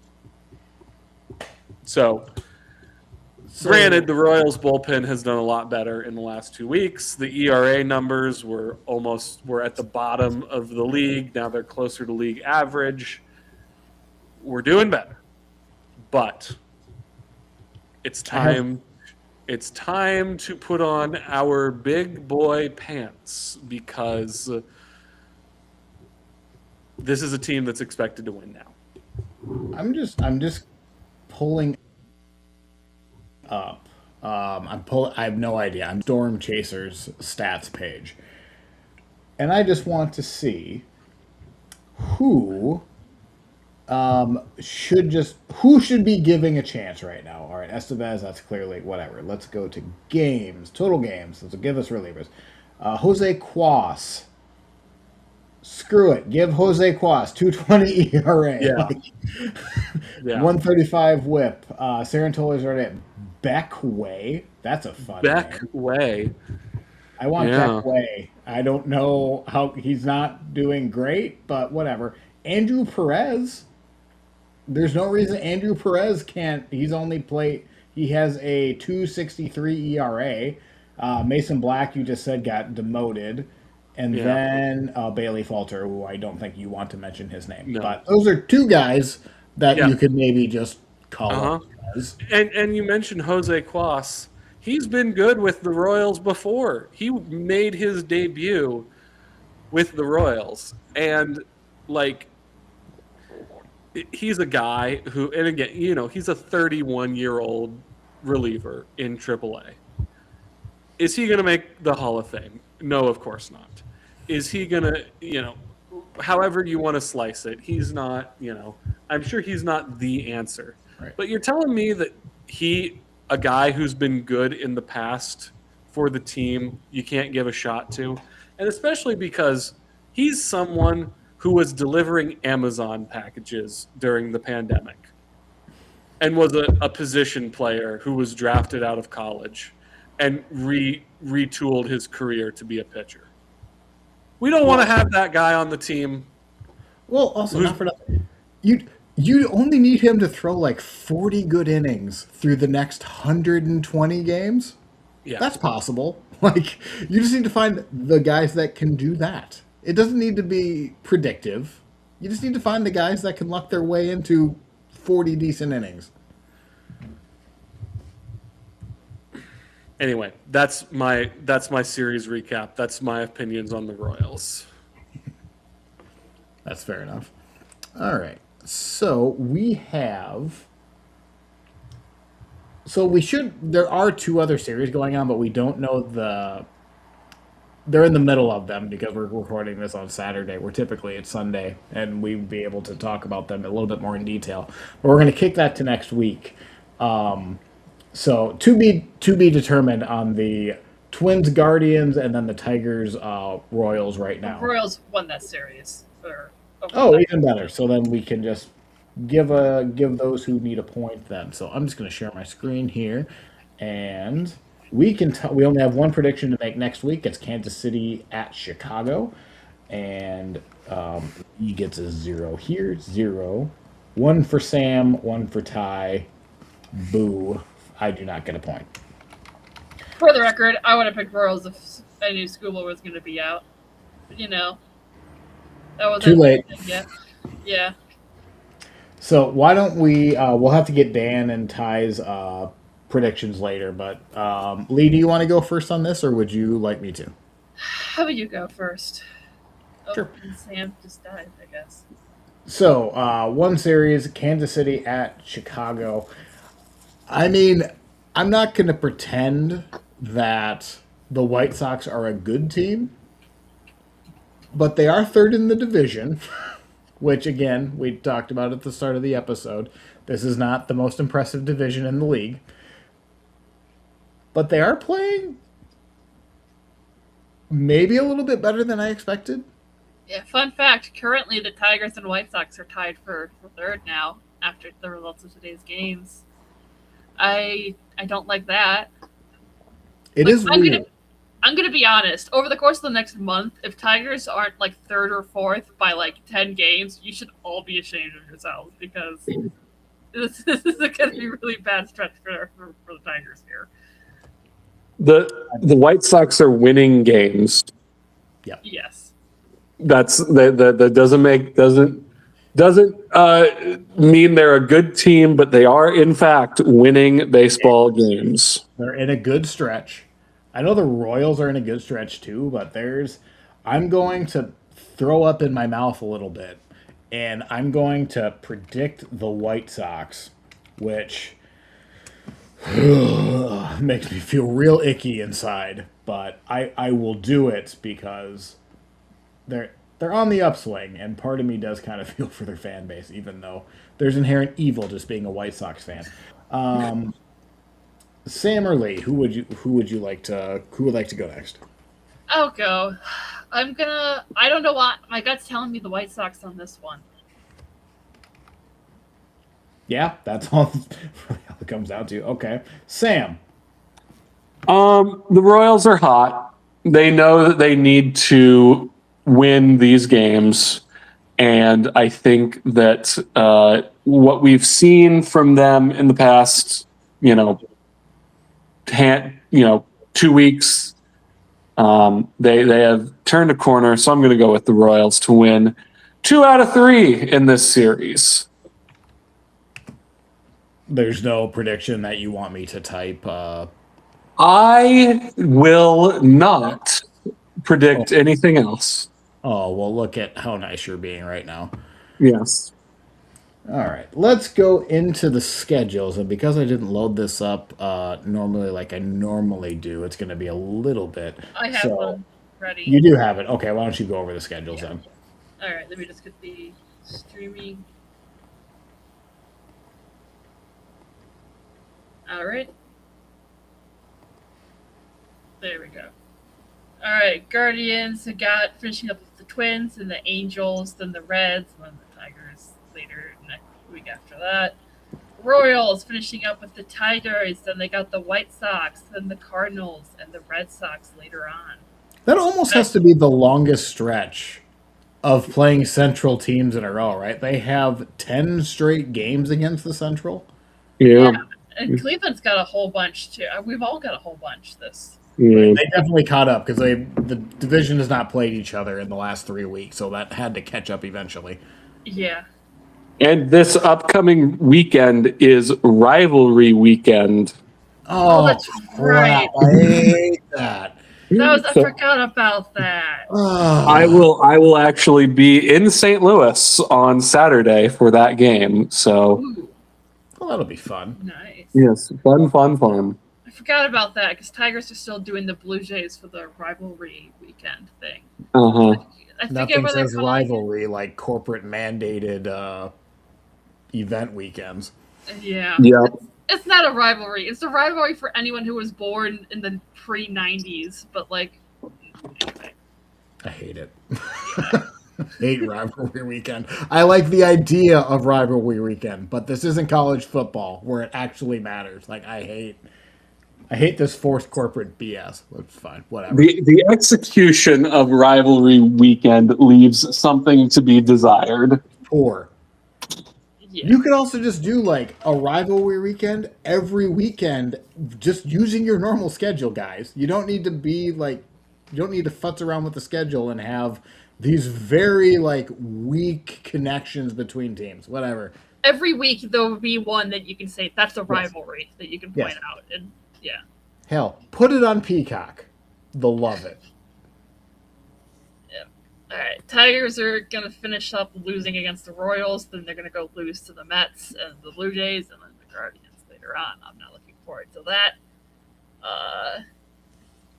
So granted, the Royals bullpen has done a lot better in the last 2 weeks. The ERA numbers were at the bottom of the league. Now they're closer to league average. We're doing better. But it's time to put on our big boy pants because this is a team that's expected to win now. I'm just pulling up. I have no idea. I'm Storm Chaser's stats page, and I just want to see who should be giving a chance right now. All right, Estevez, that's clearly whatever. Let's go to games, total games. Let's give us relievers. Jose Cuas. Screw it. Give Jose Cuas 2.20 ERA. Yeah. Yeah. 135 whip. Sarantoli's right at Beck Way. That's a fun Beck name. Way. I want Beck Way. I don't know how he's not doing great, but whatever. Andrew Perez. There's no reason Andrew Perez can't. He has a 2.63 ERA. Mason Black, you just said, got demoted. And then Bailey Falter, who I don't think you want to mention his name. No. But those are two guys that you could maybe just call up. And you mentioned Jose Cuas. He's been good with the Royals before. He made his debut with the Royals. And, he's a guy who, and again, he's a 31-year-old reliever in AAA. Is he going to make the Hall of Fame? No, of course not. Is he going to, however you want to slice it, he's not, I'm sure he's not the answer. Right. But you're telling me that a guy who's been good in the past for the team, you can't give a shot to? And especially because he's someone who was delivering Amazon packages during the pandemic and was a position player who was drafted out of college and retooled his career to be a pitcher. We don't want to have that guy on the team. Well, also, not for nothing. You only need him to throw 40 good innings through the next 120 games. Yeah. That's possible. You just need to find the guys that can do that. It doesn't need to be predictive. You just need to find the guys that can luck their way into 40 decent innings. Anyway, that's my series recap. That's my opinions on the Royals. That's fair enough. All right. So we have So we should. There are two other series going on, but we don't know they're in the middle of them because we're recording this on Saturday. We're typically it's Sunday, and we'd be able to talk about them a little bit more in detail. But we're going to kick that to next week. So to be determined on the Twins Guardians and then the Tigers Royals right The now. Royals won that series. Oh, even better. So then we can just give those who need a point then. So I'm just going to share my screen here, and we only have one prediction to make next week. It's Kansas City at Chicago, and he gets a 0 here, 0, 1 for Sam, 1 for Ty. Boo! I do not get a point. For the record, I would have picked Royals if I knew Skubal was going to be out. But, that wasn't Too late. Yet. Yeah. So why don't we? We'll have to get Dan and Ty's predictions later. But Lee, do you want to go first on this, or would you like me to? How about you go first? Oh, Sure. and Sam just died, I guess. So one series, Kansas City at Chicago. I mean, I'm not going to pretend that the White Sox are a good team, but they are third in the division. Which, again, we talked about at the start of the episode. This is not the most impressive division in the league. But they are playing maybe a little bit better than I expected. Yeah, fun fact, currently the Tigers and White Sox are tied for third now after the results of today's games. I don't like that. It is weird. I'm gonna be honest. Over the course of the next month, if Tigers aren't like third or fourth by like 10 games, you should all be ashamed of yourselves because this is gonna be a really bad stretch for the Tigers here. The White Sox are winning games. Yes. That doesn't mean they're a good team, but they are in fact winning baseball games. They're in a good stretch. I know the Royals are in a good stretch too, but I'm going to throw up in my mouth a little bit, and I'm going to predict the White Sox, which makes me feel real icky inside, but I will do it because they're on the upswing, and part of me does kind of feel for their fan base, even though there's inherent evil just being a White Sox fan. Sam or Lee, who would like to go next? I'll go. I don't know why my gut's telling me the White Sox on this one. Yeah, that's all it comes down to. Okay. Sam. The Royals are hot. They know that they need to win these games. And I think that what we've seen from them in the past, 2 weeks, they have turned a corner. So I'm going to go with the Royals to win 2 out of 3 in this series. There's no prediction that you want me to type. I will not predict anything else. Oh, well, look at how nice you're being right now. Yes. All right, let's go into the schedules. And because I didn't load this up normally like I normally do, it's going to be a little bit. I have one ready. You do have it. Okay, why don't you go over the schedules then? All right, let me just get the streaming. All right. There we go. All right, Guardians got finishing up with the Twins and the Angels, then the Reds, and then the Tigers later next week after that. Royals finishing up with the Tigers, then they got the White Sox, then the Cardinals, and the Red Sox later on. That almost has to be the longest stretch of playing Central teams in a row, right? They have 10 straight games against the Central. Yeah. And Cleveland's got a whole bunch too. We've all got a whole bunch this. Yeah. They definitely caught up because the division has not played each other in the last 3 weeks, so that had to catch up eventually. Yeah. And this upcoming weekend is rivalry weekend. Oh, that's crap. right. I hate that. I forgot about that. I will actually be in St. Louis on Saturday for that game. So, Well, Oh, that'll be fun. Nice. Yes, fun. I forgot about that because Tigers are still doing the Blue Jays for the rivalry weekend thing. Uh-huh. I forget Nothing where they're says calling it. rivalry like corporate mandated event weekends. Yeah. Yep. It's not a rivalry. It's a rivalry for anyone who was born in the pre-90s. But like, anyway. I hate it. Hate rivalry weekend. I like the idea of rivalry weekend, but this isn't college football where it actually matters. Like I hate this forced corporate BS. It's fine, whatever. The execution of rivalry weekend leaves something to be desired. Poor. Yeah. You could also just do like a rivalry weekend every weekend, just using your normal schedule, guys. You don't need to be like, you don't need to futz around with the schedule and have these very like weak connections between teams. Whatever. Every week there will be one that you can say that's a rivalry that you can point out, and yeah. Hell, put it on Peacock. They'll love it. All right, Tigers are gonna finish up losing against the Royals. Then they're gonna go lose to the Mets and the Blue Jays, and then the Guardians later on. I'm not looking forward to that.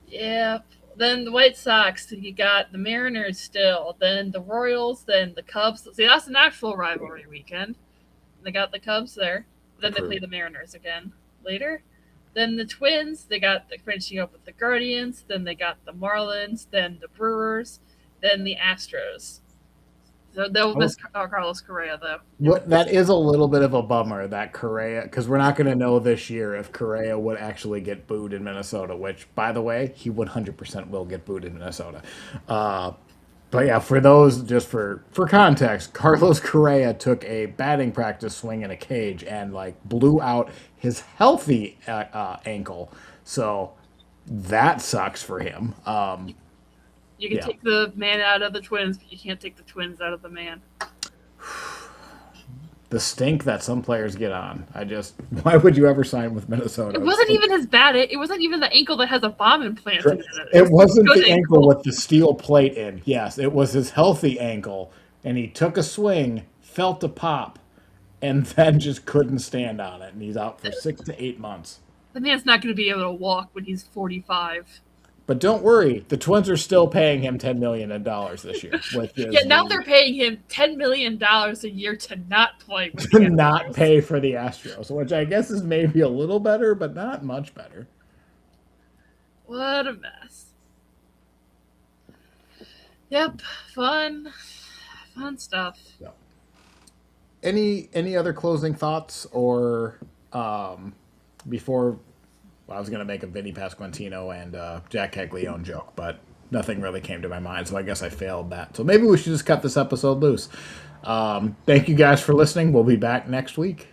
Yeah. Then the White Sox. You got the Mariners still. Then the Royals. Then the Cubs. See, that's an actual rivalry weekend. They got the Cubs there. Then they play the Mariners again later. Then the Twins. They got the finishing up with the Guardians. Then they got the Marlins. Then the Brewers. Then the Astros. So they'll miss Carlos Correa, though. That is a little bit of a bummer, that Correa, because we're not going to know this year if Correa would actually get booed in Minnesota, which, by the way, he 100% will get booed in Minnesota. But yeah, for those, just for context, Carlos Correa took a batting practice swing in a cage and like blew out his healthy ankle. So that sucks for him. You can take the man out of the Twins, but you can't take the Twins out of the man. The stink that some players get on. Why would you ever sign with Minnesota? It wasn't even his bat. It wasn't even the ankle that has a bomb implanted in it. It wasn't the ankle with the steel plate in. Yes, it was his healthy ankle, and he took a swing, felt a pop, and then just couldn't stand on it, and he's out for 6 to 8 months. The man's not going to be able to walk when he's 45. But don't worry, the Twins are still paying him $10 million this year. Now they're paying him $10 million a year to not play with to not pay for the Astros, which I guess is maybe a little better, but not much better. What a mess. Yep, fun stuff. Yeah. Any other closing thoughts or before? Well, I was going to make a Vinny Pasquantino and Jack Caglione joke, but nothing really came to my mind, so I guess I failed that. So maybe we should just cut this episode loose. Thank you guys for listening. We'll be back next week.